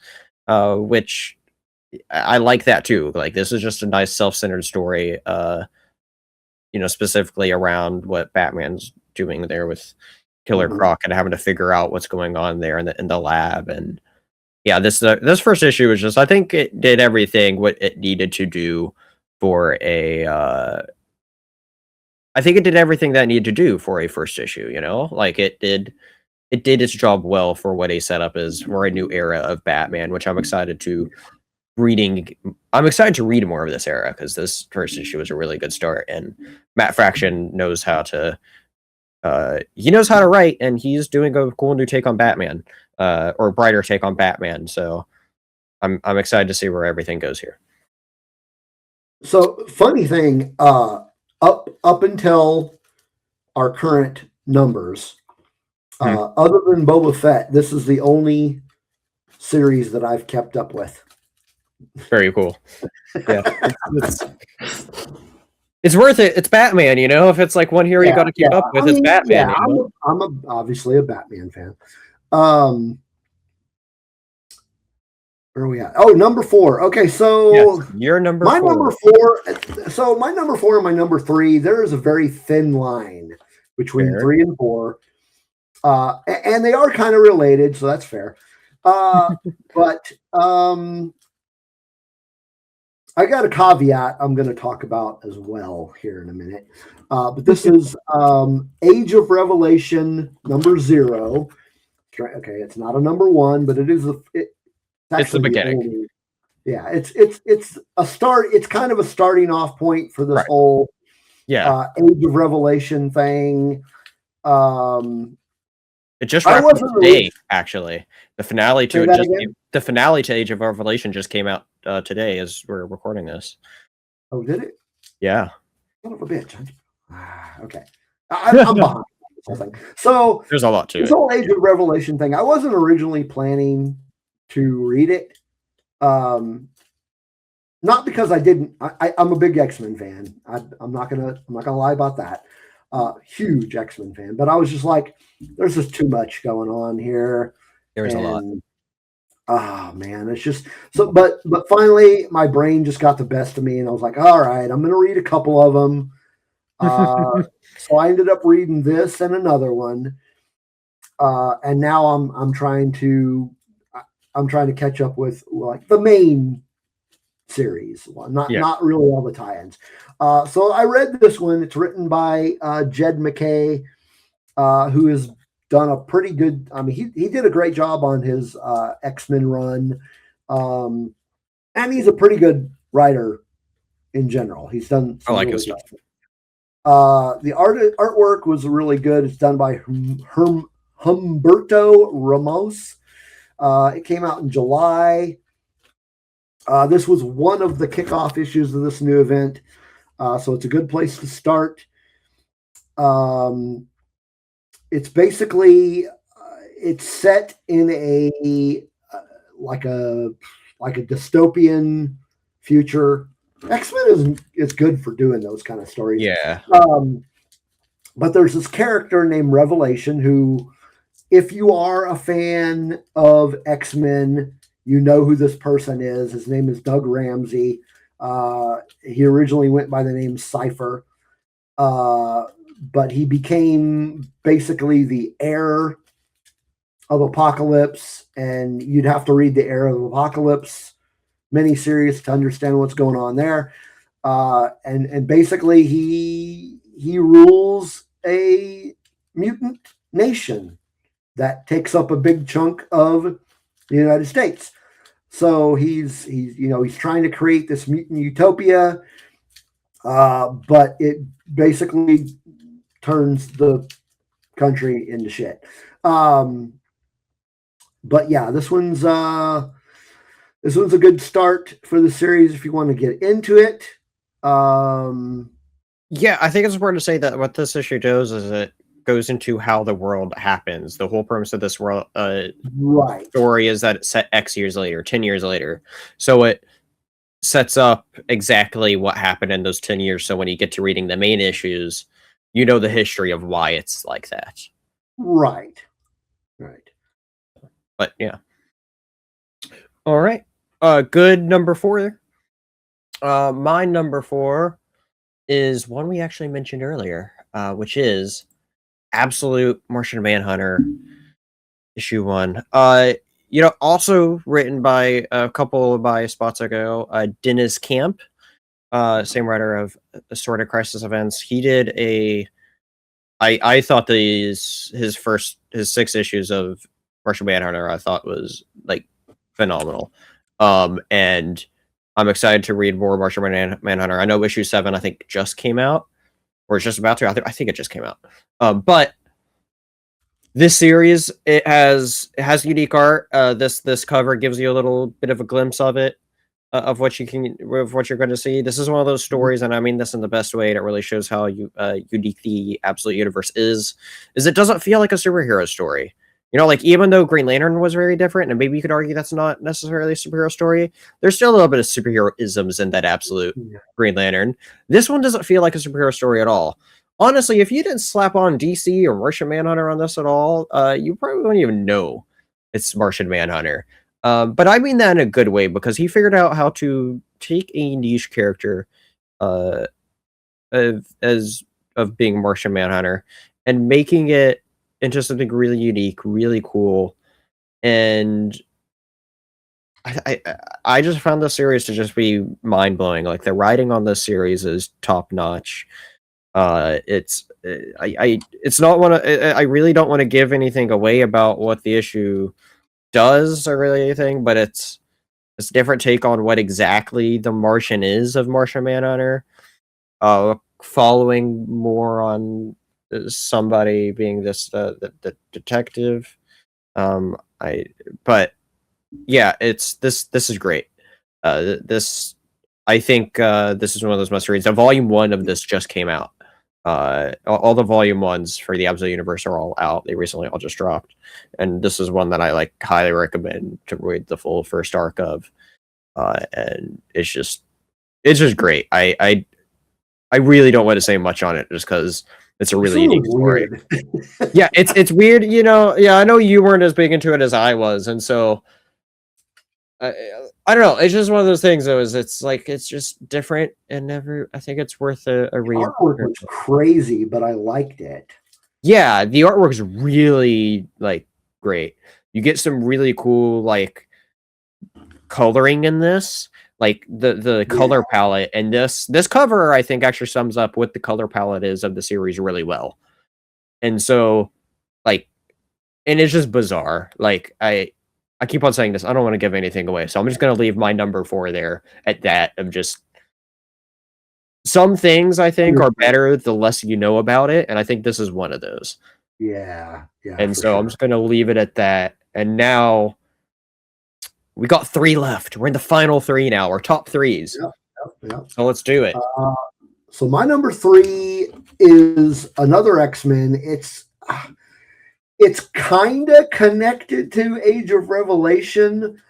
which I like that too. Like, this is just a nice self-centered story, specifically around what Batman's doing there with Killer Mhm. Croc and having to figure out what's going on there in the lab. And yeah, this first issue was just, I think it did everything what it needed to do for a I think it did everything that it needed to do for a first issue, Like, it did its job well for what a setup is for a new era of Batman, which reading I'm excited to read more of this era, because this first issue was a really good start, and Matt Fraction knows how to write, and he's doing a cool new take on Batman, or a brighter take on Batman. So I'm excited to see where everything goes here. So funny thing, up until our current numbers, other than Boba Fett, this is the only series that I've kept up with. Very cool. Yeah, it's worth it. It's Batman, If it's like one hero you got to keep up with, it's Batman. Yeah, I'm obviously a Batman fan. Where are we at? Oh, number 4. Okay, so yes, you're number 4. Number 4. So my number 4 and my number 3, there is a very thin line between 3 and 4, and they are kind of related, so that's fair. But I got a caveat I'm going to talk about as well here in a minute. But this is Age of Revelation number 0. Okay, it's not a number 1, but it is it's the beginning. Yeah, it's a start. It's kind of a starting off point for this whole Age of Revelation thing. It just wrapped up today, actually. The finale to Age of Revelation just came out today as we're recording this. Oh, did it? Yeah. Son of a bitch. Okay. I'm behind. So there's a lot to it. This whole Age of Revelation thing, I wasn't originally planning to read it. Not because I didn't. I'm a big X-Men fan. I'm not gonna lie about that. Huge X-Men fan, but I was just like, there's just too much going on here. There's a lot. Oh man, it's just so. But finally, my brain just got the best of me, and I was like, all right, I'm gonna read a couple of them. So I ended up reading this and another one, and now I'm trying to catch up with like the main series, not really all the tie-ins. So I read this one. It's written by Jed McKay, who has done a pretty good. I mean, he did a great job on his X-Men run, and he's a pretty good writer in general. He's done. I like his stuff. The artwork was really good. It's done by Humberto Ramos. It came out in July. This was one of the kickoff issues of this new event, so it's a good place to start. It's basically it's set in a like a dystopian future. X-Men is good for doing those kind of stories. Yeah. But there's this character named Revelation who, if you are a fan of X-Men, you know who this person is. His name is Doug Ramsey. He originally went by the name Cypher, but he became basically the heir of Apocalypse, and you'd have to read the Heir of Apocalypse miniseries to understand what's going on there. And basically he rules a mutant nation that takes up a big chunk of the United States. So he's trying to create this mutant utopia, but it basically turns the country into shit. But yeah, this one's a good start for the series if you want to get into it. Yeah, I think it's important to say that what this issue does is it goes into how the world happens. The whole premise of this world story is that it's set X years later, 10 years later. So it sets up exactly what happened in those 10 years. So when you get to reading the main issues, you know the history of why it's like that. Right. But yeah. All right. Good number 4. My number 4 is one we actually mentioned earlier, which is Absolute Martian Manhunter issue 1. Also written by a couple by spots ago, Dennis Camp, same writer of Assorted Crisis Events. He did I thought his 6 issues of Martian Manhunter I thought was like phenomenal. And I'm excited to read more Martian Manhunter. I know issue 7 I think just came out, or it's just about to. I think it just came out. But this series, it has unique art. This cover gives you a little bit of a glimpse of it, of what you're going to see. This is one of those stories, and I mean this in the best way. And it really shows how unique the Absolute Universe is. It doesn't feel like a superhero story. Like even though Green Lantern was very different, and maybe you could argue that's not necessarily a superhero story, there's still a little bit of superhero isms in that Absolute Green Lantern. This one doesn't feel like a superhero story at all. Honestly, if you didn't slap on DC or Martian Manhunter on this at all, you probably wouldn't even know it's Martian Manhunter. But I mean that in a good way, because he figured out how to take a niche character of being Martian Manhunter and making it into something really unique, really cool. And I just found this series to just be mind-blowing. Like, the writing on this series is top-notch. It's not one of, I really don't want to give anything away about what the issue does or really anything, but it's a different take on what exactly the Martian is of Martian Manhunter. Following more on somebody being the detective. But yeah, this is great. I think this is one of those must reads. Volume 1 of this just came out. All the volume 1s for the Absolute Universe are all out. They recently all just dropped, and this is one that I highly recommend to read the full first arc of. And it's just great. I really don't want to say much on it just because it's a really unique story. Yeah, it's weird, Yeah, I know you weren't as big into it as I was, and so I don't know. It's just one of those things, though. It's just different, and I think it's worth a read. The artwork was crazy, but I liked it. Yeah, the artwork is really great. You get some really cool coloring in this, the color palette, and this cover I think actually sums up what the color palette is of the series really well. And so, and it's just bizarre. I keep on saying this. I don't want to give anything away, so I'm just going to leave my number 4 there at that. Of just some things I think are better the less you know about it, and I think this is one of those. Yeah. And so I'm just going to leave it at that. And now we got 3 left. We're in the final 3 now. Our top 3s. Yep. So let's do it. So my number 3 is another X-Men. It's kind of connected to Age of Revelation,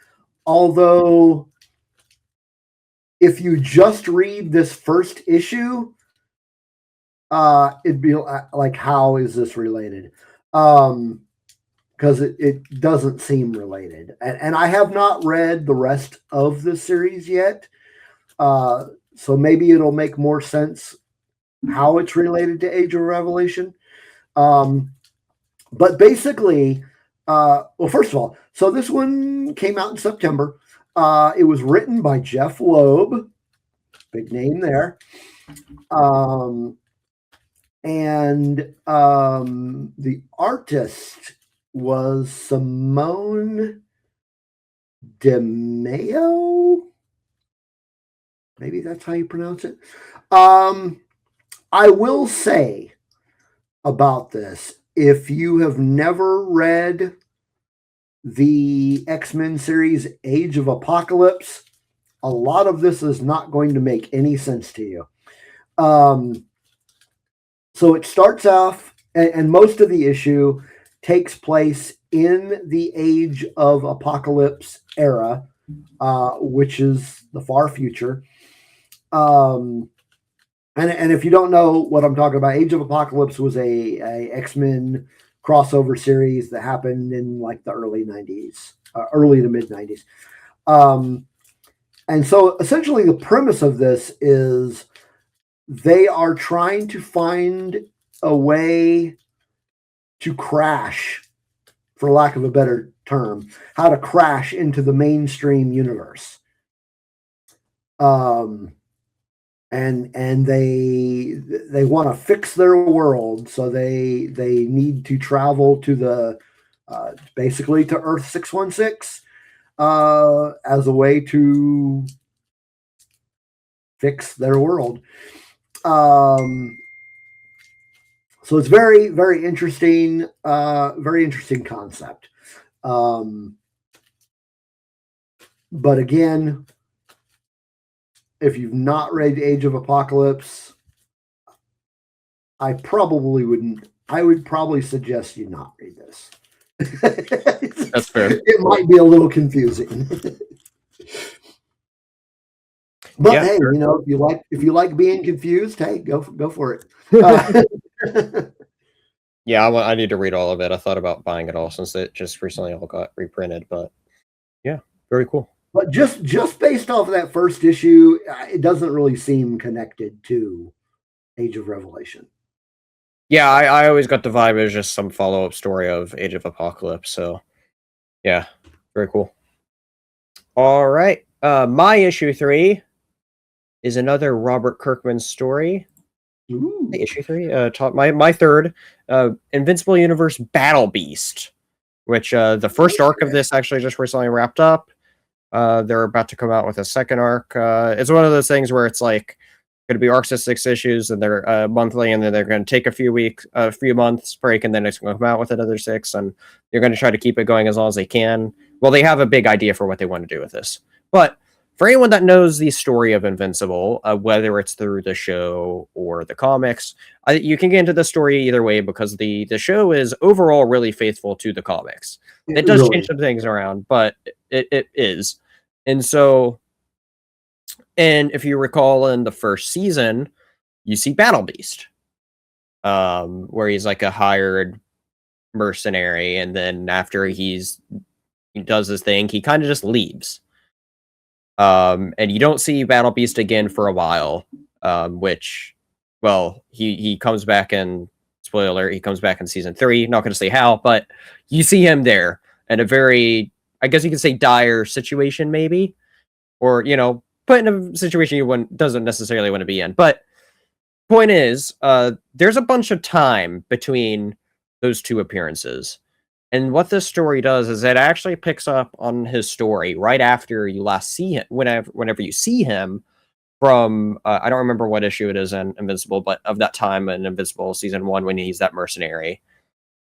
although if you just read this first issue, it'd be like, how is this related? Because it doesn't seem related. And I have not read the rest of the series yet, so maybe it'll make more sense how it's related to Age of Revelation. But basically, first of all, so this one came out in September. It was written by Jeff Loeb, big name there. And the artist was Simone DeMeo. Maybe that's how you pronounce it. I will say about this, if you have never read the X-Men series Age of Apocalypse, a lot of this is not going to make any sense to you. So it starts off, and most of the issue takes place in the Age of Apocalypse era, which is the far future. And if you don't know what I'm talking about, Age of Apocalypse was a X-Men crossover series that happened in the early 90s, early to mid 90s. And so essentially the premise of this is they are trying to find a way to crash, for lack of a better term, how to crash into the mainstream universe. And they want to fix their world, so they need to travel to the basically to Earth 616 as a way to fix their world. So it's very, very interesting concept. But again, if you've not read Age of Apocalypse, I would probably suggest you not read this. That's fair. It might be a little confusing. But Yeah, hey, sure. if you like being confused, hey, go for it. Yeah, I need to read all of it. I thought about buying it all since it just recently all got reprinted, but yeah, very cool. But just based off of that first issue, it doesn't really seem connected to Age of Revelation. Yeah, I always got the vibe as just some follow-up story of Age of Apocalypse, so yeah, very cool. All right, my issue 3 is another Robert Kirkman story. Ooh. Issue 3, my third, Invincible Universe Battle Beast, which the first arc of this actually just recently wrapped up. They're about to come out with a second arc. It's one of those things where it's like going to be arcs of 6 issues, and they're monthly, and then they're going to take a few months break, and then it's going to come out with another 6, and they're going to try to keep it going as long as they can. Well, they have a big idea for what they want to do with this, but for anyone that knows the story of Invincible, whether it's through the show or the comics, you can get into the story either way, because the show is overall really faithful to the comics. It does change some things around, but it is. And so, and if you recall in the first season, you see Battle Beast, where he's like a hired mercenary, and then after he does his thing, he kind of just leaves. And you don't see Battle Beast again for a while, which, well, he comes back in, spoiler alert, he comes back in season 3, not going to say how, but you see him there in a very, I guess you could say, dire situation, maybe, or, put in a situation you doesn't necessarily want to be in. But point is, there's a bunch of time between those two appearances. And what this story does is it actually picks up on his story right after you last see him, whenever you see him from, I don't remember what issue it is in Invincible, but of that time in Invincible season 1 when he's that mercenary.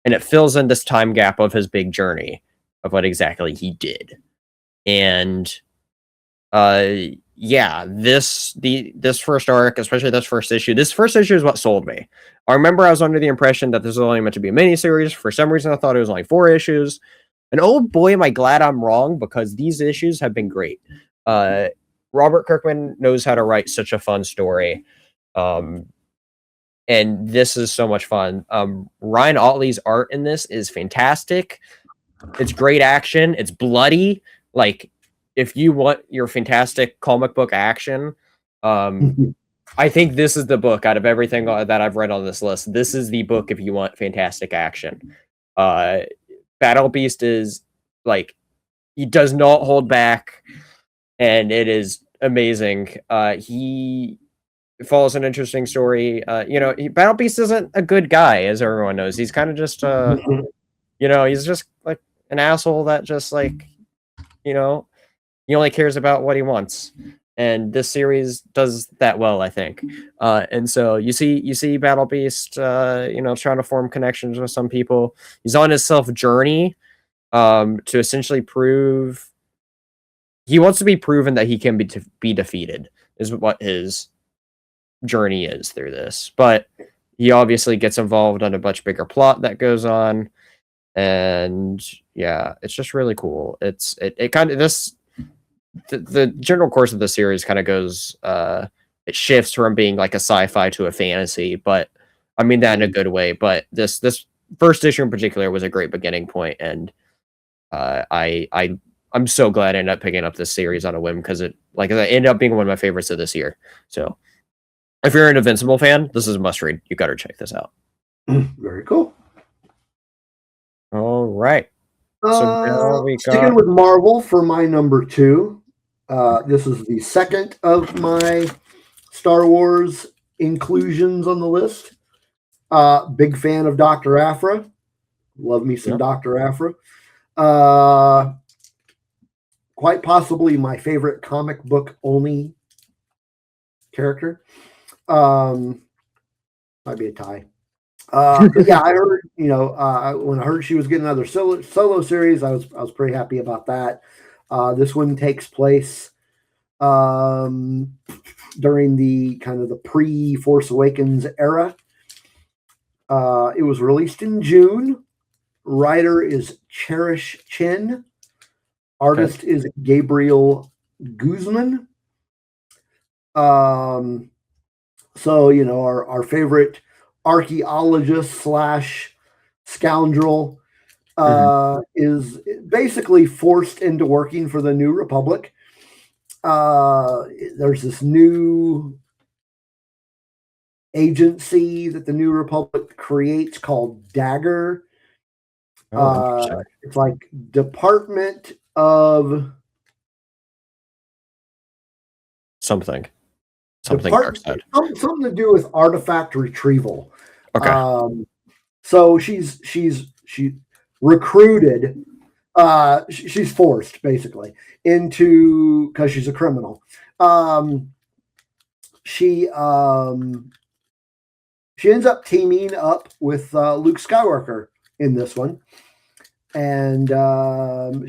And it fills in this time gap of his big journey of what exactly he did. And yeah, this first arc, especially this first issue is what sold me. I remember I was under the impression that this was only meant to be a miniseries. For some reason, I thought it was only 4 issues. And oh boy, am I glad I'm wrong, because these issues have been great. Robert Kirkman knows how to write such a fun story. And this is so much fun. Ryan Otley's art in this is fantastic. It's great action. It's bloody. Like, if you want your fantastic comic book action, I think this is the book out of everything that I've read on this list. This is the book if you want fantastic action. Battle Beast is, like, he does not hold back, and it is amazing. He follows an interesting story. Battle Beast isn't a good guy, as everyone knows. He's kind of just, he's just like an asshole that just, like, he only cares about what he wants. And this series does that well, I think. And so you see Battle Beast, trying to form connections with some people. He's on his self journey to essentially prove he wants to be proven that he can be defeated, is what his journey is through this. But he obviously gets involved on a much bigger plot that goes on, and yeah, it's just really cool. It kind of the general course of the series kind of goes, it shifts from being like a sci-fi to a fantasy, but I mean that in a good way. But this first issue in particular was a great beginning point, and I I'm so glad I ended up picking up this series on a whim because it ended up being one of my favorites of this year. So if you're an Invincible fan, this is a must read. You got to check this out. Very cool. All right. So now we Sticking got with Marvel for my number 2. This is the second of my Star Wars inclusions on the list. Big fan of Dr. Aphra. Love me some Dr. Aphra. Quite possibly my favorite comic book only character. Might be a tie. But yeah, I heard, when I heard she was getting another solo series, I was pretty happy about that. This one takes place during the kind of the pre-Force Awakens era. It was released in June. Writer is Cherish Chin. Artist is Gabriel Guzman. So, our favorite archaeologist / scoundrel is basically forced into working for the New Republic. There's this new agency that the New Republic creates called Dagger. It's like Department of something dark side. Something to do with artifact retrieval. Okay. So she's recruited. She's forced basically into, because she's a criminal. She ends up teaming up with Luke Skywalker in this one, and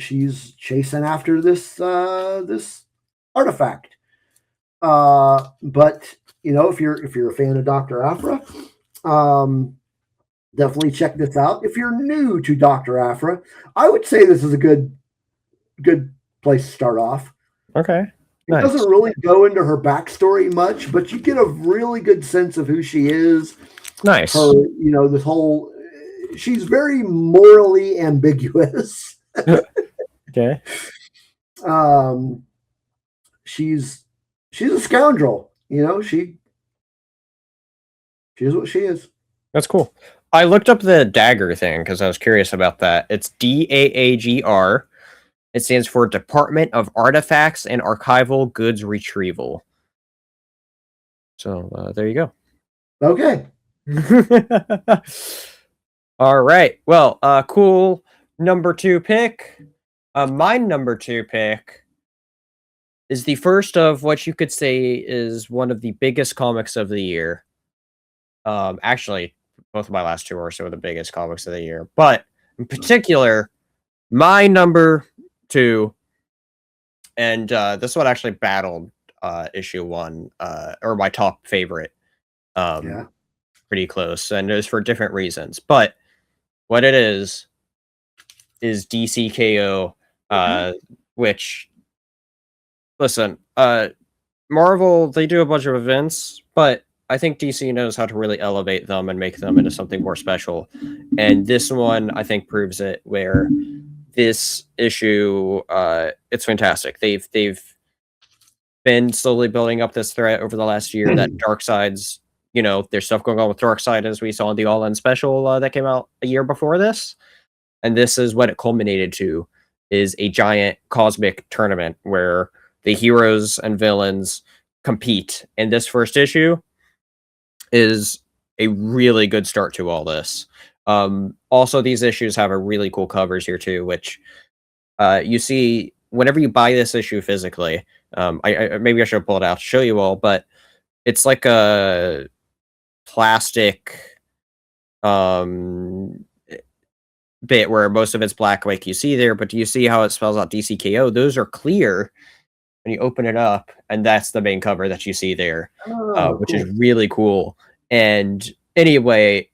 she's chasing after this artifact. But if you're a fan of Dr. Aphra, definitely check this out. If you're new to Dr. Aphra, I would say this is a good place to start off. Okay. It doesn't really go into her backstory much, but you get a really good sense of who she is. Nice. Her, this whole, she's very morally ambiguous. Okay. She's a scoundrel. She's what she is. That's cool. I looked up the Dagger thing because I was curious about that. It's DAAGR. It stands for Department of Artifacts and Archival Goods Retrieval. So there you go. Okay. All right. Well, cool. Number 2 pick. My number 2 pick is the first of what you could say is one of the biggest comics of the year. Actually, both of my last 2 are some of the biggest comics of the year. But in particular, my number 2, and this one actually battled issue 1, or my top favorite. Pretty close, and it was for different reasons. But what it is DCKO, which, listen, Marvel, they do a bunch of events, but I think DC knows how to really elevate them and make them into something more special. And this one, I think, proves it, where this issue, it's fantastic. They've been slowly building up this threat over the last year that Darkseid's, there's stuff going on with Darkseid, as we saw in the All-In special that came out a year before this. And this is what it culminated to, is a giant cosmic tournament where the heroes and villains compete. And this first issue is a really good start to all this. Also, these issues have a really cool covers here too, which you see whenever you buy this issue physically. I maybe I should pull it out to show you all, but it's like a plastic bit where most of it's black, like you see there, but do you see how it spells out DCKO? Those are clear when you open it up, and that's the main cover that you see there, which is really cool. And anyway,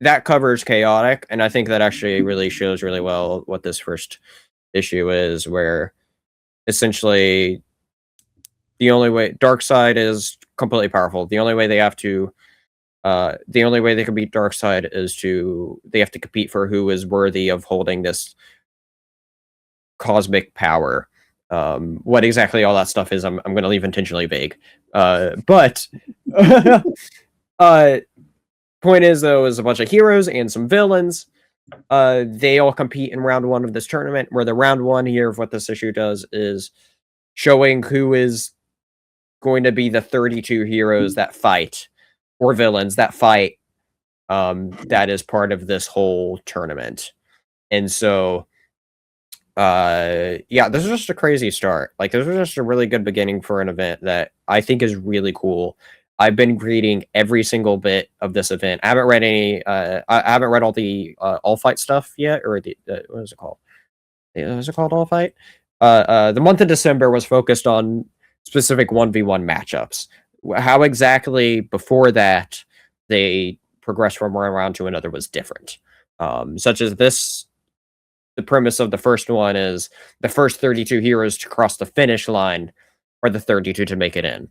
that cover is chaotic, and I think that actually really shows really well what this first issue is, where essentially the only way Darkseid is completely powerful. The only way they have to the only way they can beat Darkseid is they have to compete for who is worthy of holding this cosmic power. What exactly all that stuff is, I'm going to leave intentionally vague. But point is, though, is a bunch of heroes and some villains. They all compete in round one of this tournament, where the round one here of what this issue does is showing who is going to be the 32 heroes that fight, or villains that fight, that is part of this whole tournament. And so, yeah, this is just a crazy start. Like, this was just a really good beginning for an event that I think is really cool. I've been reading every single bit of this event. I haven't read any. I haven't read all the all fight stuff yet, or the what is it called? Is it called all fight? The month of December was focused on specific 1v1 matchups. How exactly before that they progressed from one round to another was different. Such as this, the premise of the first one is the first 32 heroes to cross the finish line are the 32 to make it in.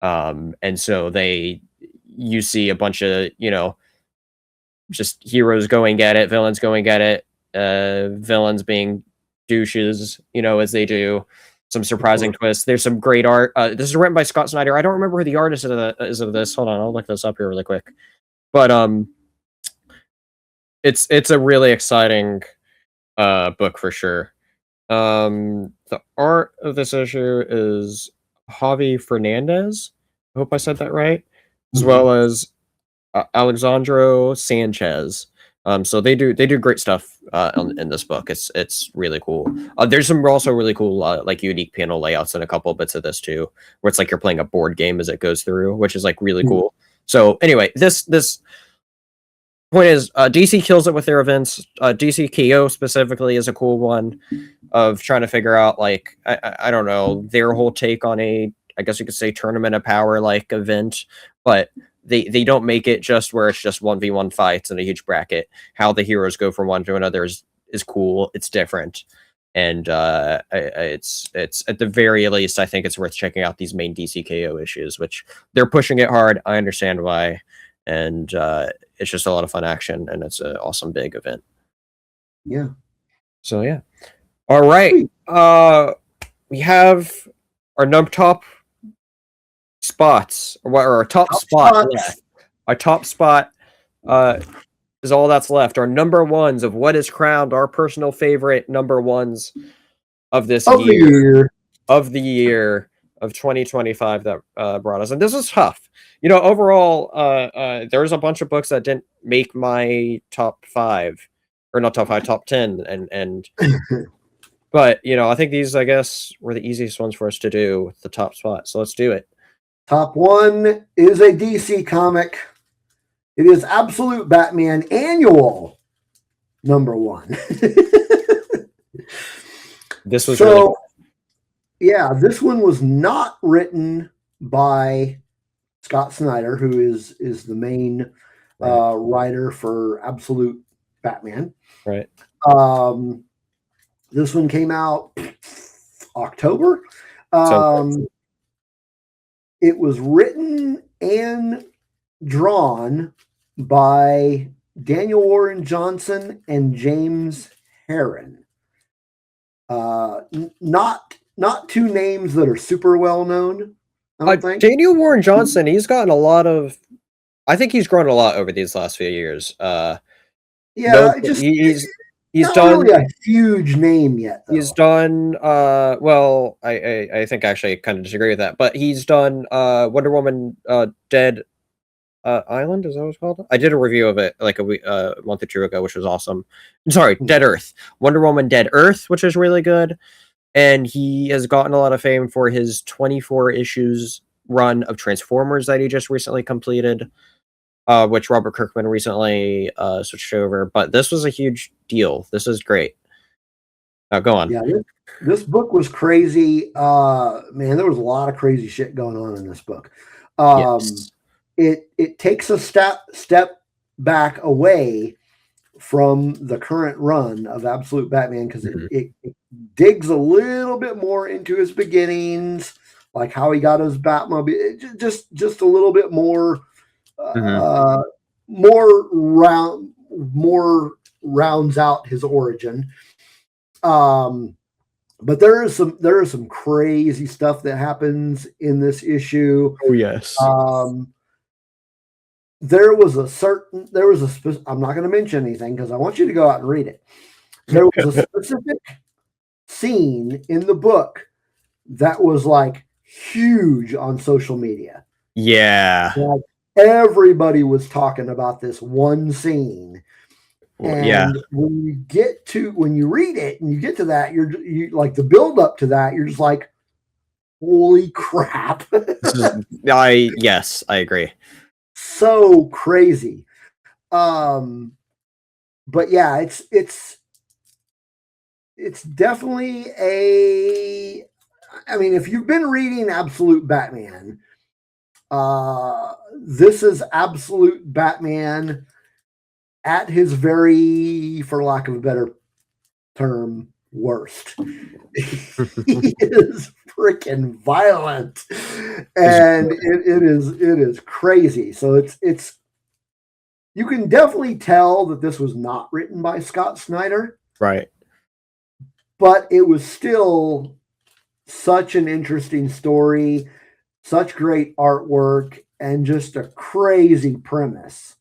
And so you see a bunch of, just heroes going at it, villains going at it, villains being douches, as they do. Some surprising twists. There's some great art. This is written by Scott Snyder. I don't remember who the artist is of this. Hold on, I'll look this up here really quick. But it's a really exciting book for sure. The art of this issue is Javi Fernandez. I hope I said that right. As well as Alexandro Sanchez. So they do great stuff in this book. It's really cool. There's some also really cool like unique panel layouts in a couple bits of this too, where it's like you're playing a board game as it goes through, which is like really cool. So anyway, this point is DC kills it with their events. DC KO specifically is a cool one of trying to figure out, like, I don't know, their whole take on a, I guess you could say, tournament of power like event, but they don't make it just where it's just 1v1 fights in a huge bracket. How the heroes go from one to another is cool. It's different. And it's at the very least, I think it's worth checking out these main DC KO issues, which they're pushing it hard. I understand why. And it's just a lot of fun action, and it's an awesome big event. Yeah. So yeah. All right. We have our top spots, or our top spot left. Our top spot is all that's left. Our number ones of what is crowned our personal favorite number ones of this year of the year of 2025 that brought us. And this is tough. Overall, there's a bunch of books that didn't make my top 5, or not top 5, top 10, and but I think these, I guess, were the easiest ones for us to do with the top spot. So let's do it. Top 1 is a DC comic. It is Absolute Batman Annual number 1. This was really cool. Yeah, this one was not written by Scott Snyder, who is the main writer for Absolute Batman. Right. This one came out October. It was written and drawn by Daniel Warren Johnson and James Herron. Not two names that are super well known. I don't think. Daniel Warren Johnson, he's gotten a lot of. I think he's grown a lot over these last few years. He's not done really a huge name yet, though. He's done well, I think actually I kind of disagree with that, but he's done Wonder Woman Dead Island, is that what it's called? I did a review of it like a month or two ago, which was awesome. Sorry, Dead Earth. Wonder Woman Dead Earth, which is really good. And he has gotten a lot of fame for his 24 issues run of Transformers that he just recently completed. Which Robert Kirkman recently switched over, but this was a huge deal. This is great. Go on. Yeah, this book was crazy. Man, there was a lot of crazy shit going on in this book. Yes. It takes a step back away from the current run of Absolute Batman because it digs a little bit more into his beginnings, like how he got his Batmobile. Just a little bit more. More rounds out his origin. But there is some crazy stuff that happens in this issue. Oh yes. There was a I'm not going to mention anything because I want you to go out and read it. There was a specific scene in the book that was like huge on social media. Yeah. Like everybody was talking about this one scene. And Yeah. when you read it and you get to that, you like the build up to that, you're just like, holy crap. Yes, I agree. So crazy. But yeah, it's definitely I mean, if you've been reading Absolute Batman, this is Absolute Batman at his very, for lack of a better term, worst. He is freaking violent, and it is crazy. So it's you can definitely tell that this was not written by Scott Snyder, Right. but it was still such an interesting story, such great artwork, and just a crazy premise.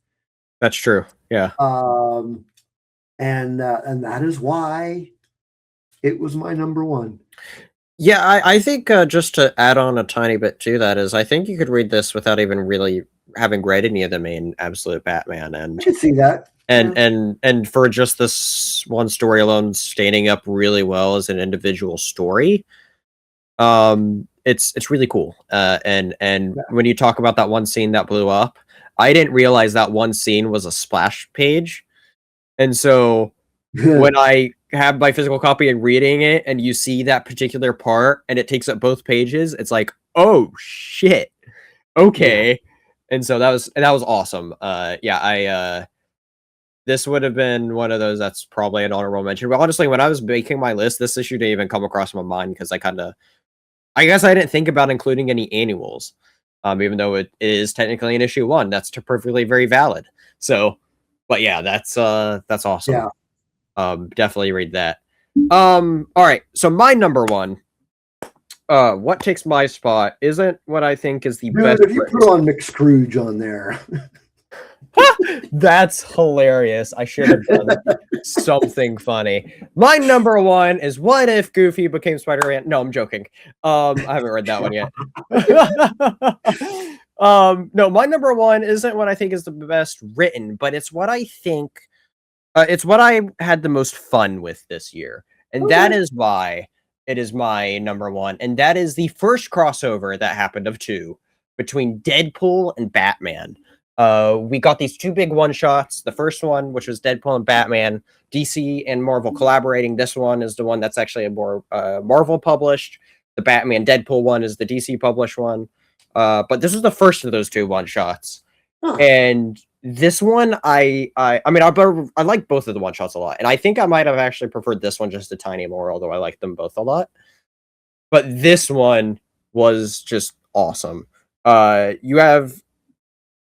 That's true. Yeah. And that is why it was my number one. Yeah, I think just to add on a tiny bit to that is I think you could read this without even really having read any of the main Absolute Batman, and I can see that. and for just this one story alone standing up really well as an individual story, it's really cool. And when you talk about that one scene that blew up, I didn't realize that one scene was a splash page, and so when I have my physical copy and reading it, and you see that particular part, and it takes up both pages, it's like, oh shit, okay. Yeah. And so that was awesome. This would have been one of those that's probably an honorable mention. But honestly, when I was making my list, this issue didn't even come across my mind because I guess I didn't think about including any annuals, even though it is technically an issue 1. That's perfectly very valid. So, but yeah, that's awesome. Yeah. Definitely read that. All right. So my number one, what takes my spot isn't what I think is the best. If you put on McScrooge on there. That's hilarious. I should have done something funny. My number one is what if Goofy became Spider-Man? No, I'm joking. I haven't read that one yet. No, my number one isn't what I think is the best written, but it's what I think it's what I had the most fun with this year. And that is why it is my number one. And that is the first crossover that happened of 2 between Deadpool and Batman. We got these 2 big one-shots. The first one, which was Deadpool and Batman, DC and Marvel collaborating. This one is the one that's actually a more Marvel published. The Batman Deadpool one is the DC published one. But this is the first of those 2 one-shots. Huh. And this one, I like both of the one-shots a lot. And I think I might have actually preferred this one just a tiny more, although I like them both a lot. But this one was just awesome. You have...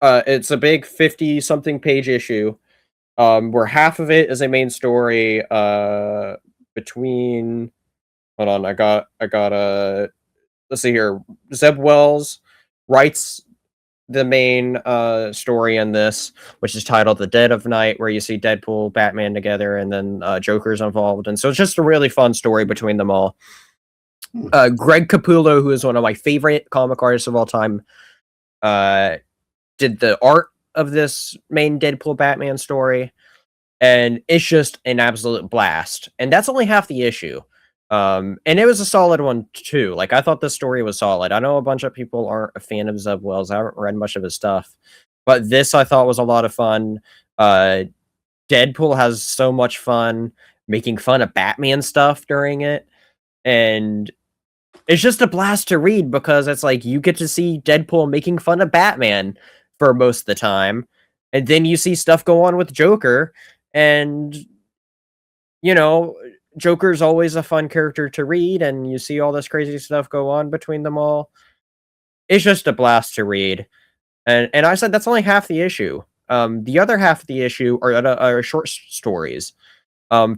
it's a big 50-something page issue, where half of it is a main story, between... Hold on, I got let's see here. Zeb Wells writes the main story in this, which is titled The Dead of Night, where you see Deadpool, Batman together, and then Joker's involved. And so it's just a really fun story between them all. Greg Capullo, who is one of my favorite comic artists of all time, did the art of this main Deadpool Batman story, and it's just an absolute blast. And that's only half the issue. And it was a solid one too. Like, I thought the story was solid. I know a bunch of people aren't a fan of Zeb Wells. I haven't read much of his stuff, but this I thought was a lot of fun. Deadpool has so much fun making fun of Batman stuff during it, and it's just a blast to read because it's like you get to see Deadpool making fun of Batman for most of the time, and then you see stuff go on with Joker, and you know, Joker's always a fun character to read, and you see all this crazy stuff go on between them all. It's just a blast to read. And I said that's only half the issue. The other half of the issue are short stories.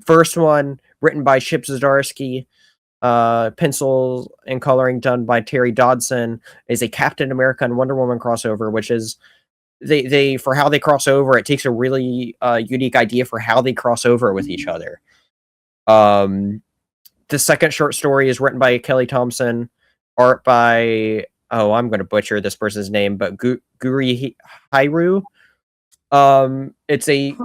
First one, written by Chip Zdarsky, pencil and coloring done by Terry Dodson, is a Captain America and Wonder Woman crossover, which is they for how they cross over. It takes a really unique idea for how they cross over with each other. The second short story is written by Kelly Thompson, art by I'm going to butcher this person's name, but Guri Hairu. It's a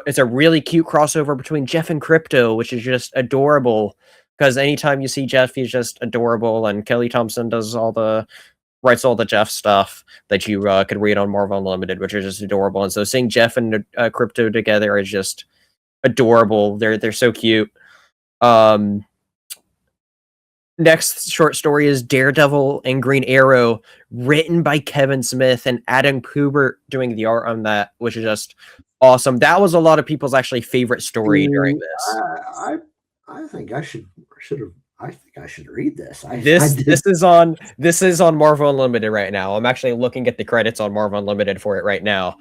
It's a really cute crossover between Jeff and Crypto, which is just adorable. Because anytime you see Jeff, he's just adorable, and Kelly Thompson writes all the Jeff stuff that you could read on Marvel Unlimited, which is just adorable. And so seeing Jeff and Crypto together is just adorable. They're so cute. Next short story is Daredevil and Green Arrow, written by Kevin Smith and Adam Kubert doing the art on that, which is just awesome. That was a lot of people's actually favorite story during this. I think I should read this. This is on Marvel Unlimited right now. I'm actually looking at the credits on Marvel Unlimited for it right now.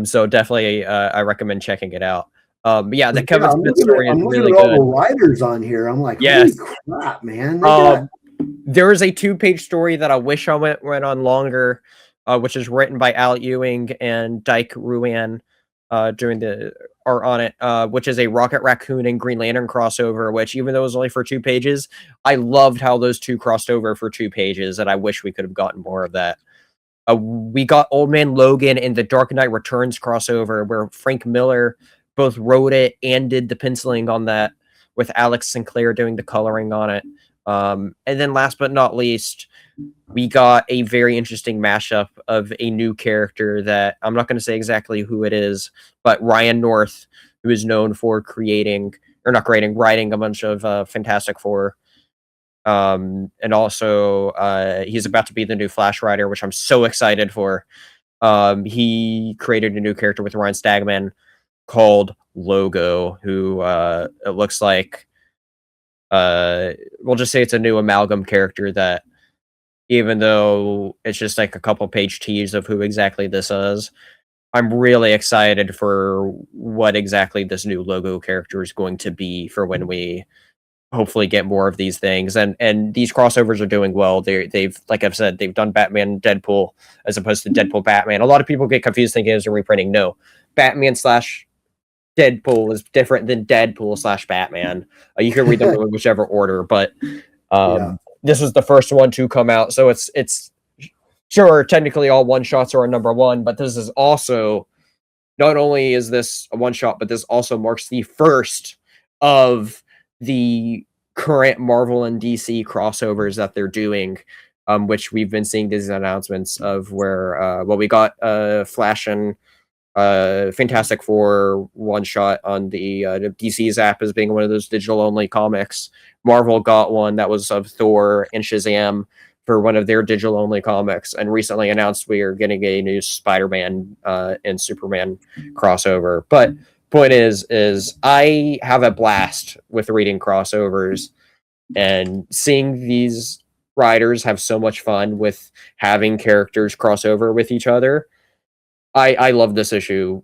So definitely I recommend checking it out. Yeah, the Kevin Smith story is really good. I'm looking at all the writers on here. I'm like, yes. Holy crap, man! There is a 2-page story that I wish I went on longer, which is written by Al Ewing and Dyke Ruan, doing the art on it, which is a Rocket Raccoon and Green Lantern crossover. Which, even though it was only for 2 pages, I loved how those two crossed over for 2 pages, and I wish we could have gotten more of that. We got Old Man Logan and the Dark Knight Returns crossover, where Frank Miller both wrote it and did the penciling on that, with Alex Sinclair doing the coloring on it. And then last but not least, we got a very interesting mashup of a new character that I'm not going to say exactly who it is, but Ryan North, who is known for writing a bunch of Fantastic Four. And also he's about to be the new Flash writer, which I'm so excited for. He created a new character with Ryan Stegman called Logo, who it looks like we'll just say it's a new amalgam character that, even though it's just like a couple page tease of who exactly this is, I'm really excited for what exactly this new Logo character is going to be for when we hopefully get more of these things. And these crossovers are doing well. They've, like I've said, they've done Batman and Deadpool as opposed to Deadpool Batman. A lot of people get confused thinking it's a reprinting. No, Batman / Deadpool is different than Deadpool / Batman. You can read them in whichever order, but this was the first one to come out, so it's sure technically all one-shots are a #1, but this is also, not only is this a one-shot, but this also marks the first of the current Marvel and DC crossovers that they're doing, which we've been seeing these announcements of, where we got Flash and Fantastic Four one-shot on the DC's app as being one of those digital-only comics. Marvel got one that was of Thor and Shazam for one of their digital-only comics, and recently announced we are getting a new Spider-Man and Superman crossover. But point is I have a blast with reading crossovers and seeing these writers have so much fun with having characters cross over with each other. I love this issue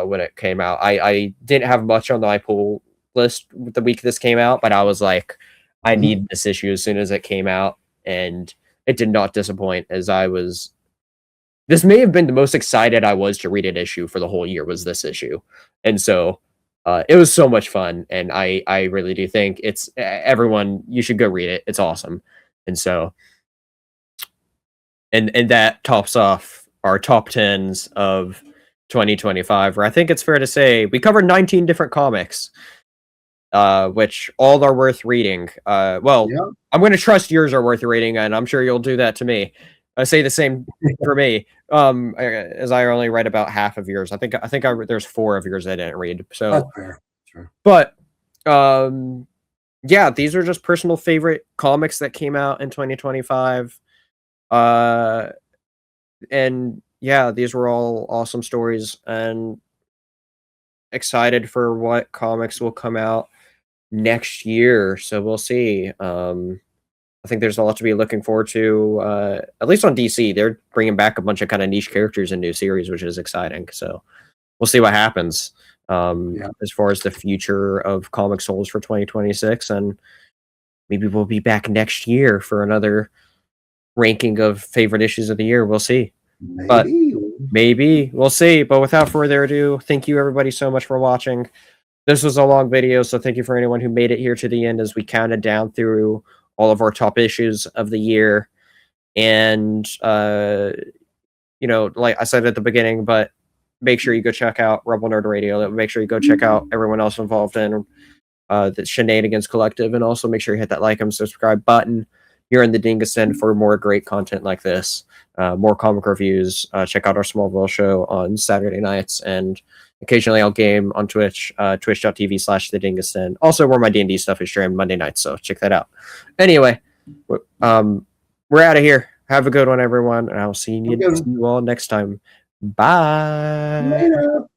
when it came out. I didn't have much on the iPull list the week this came out, but I was like, I need this issue as soon as it came out, and it did not disappoint. This may have been the most excited I was to read an issue for the whole year, was this issue. And so it was so much fun, and I really do think it's everyone, you should go read it. It's awesome. And so and that tops off our top 10s of 2025, where I think it's fair to say we covered 19 different comics, which all are worth reading. I'm going to trust yours are worth reading, and I'm sure you'll do that to me. I say the same for me, as I only read about half of yours. I think there's 4 of yours I didn't read. So, that's fair. Sure. But yeah, these are just personal favorite comics that came out in 2025. And yeah, these were all awesome stories, and excited for what comics will come out next year. So we'll see. I think there's a lot to be looking forward to, at least on DC. They're bringing back a bunch of kind of niche characters in new series, which is exciting. So we'll see what happens as far as the future of comic souls for 2026. And maybe we'll be back next year for another ranking of favorite issues of the year. We'll see. But maybe we'll see. But without further ado, thank you everybody so much for watching. This was a long video, so thank you for anyone who made it here to the end as we counted down through all of our top issues of the year. And you know, like I said at the beginning, but make sure you go check out Rebel Nerd Radio. Make sure you go check out everyone else involved in the Shenanigans Collective, and also make sure you hit that like and subscribe button. You're in the Dingus Den for more great content like this, more comic reviews. Check out our Smallville show on Saturday nights, and occasionally I'll game on Twitch, twitch.tv/the Dingus Den. Also, where my D&D stuff is streamed Monday nights, so check that out. Anyway, we're out of here. Have a good one, everyone, and I'll see you all next time. Bye. Later.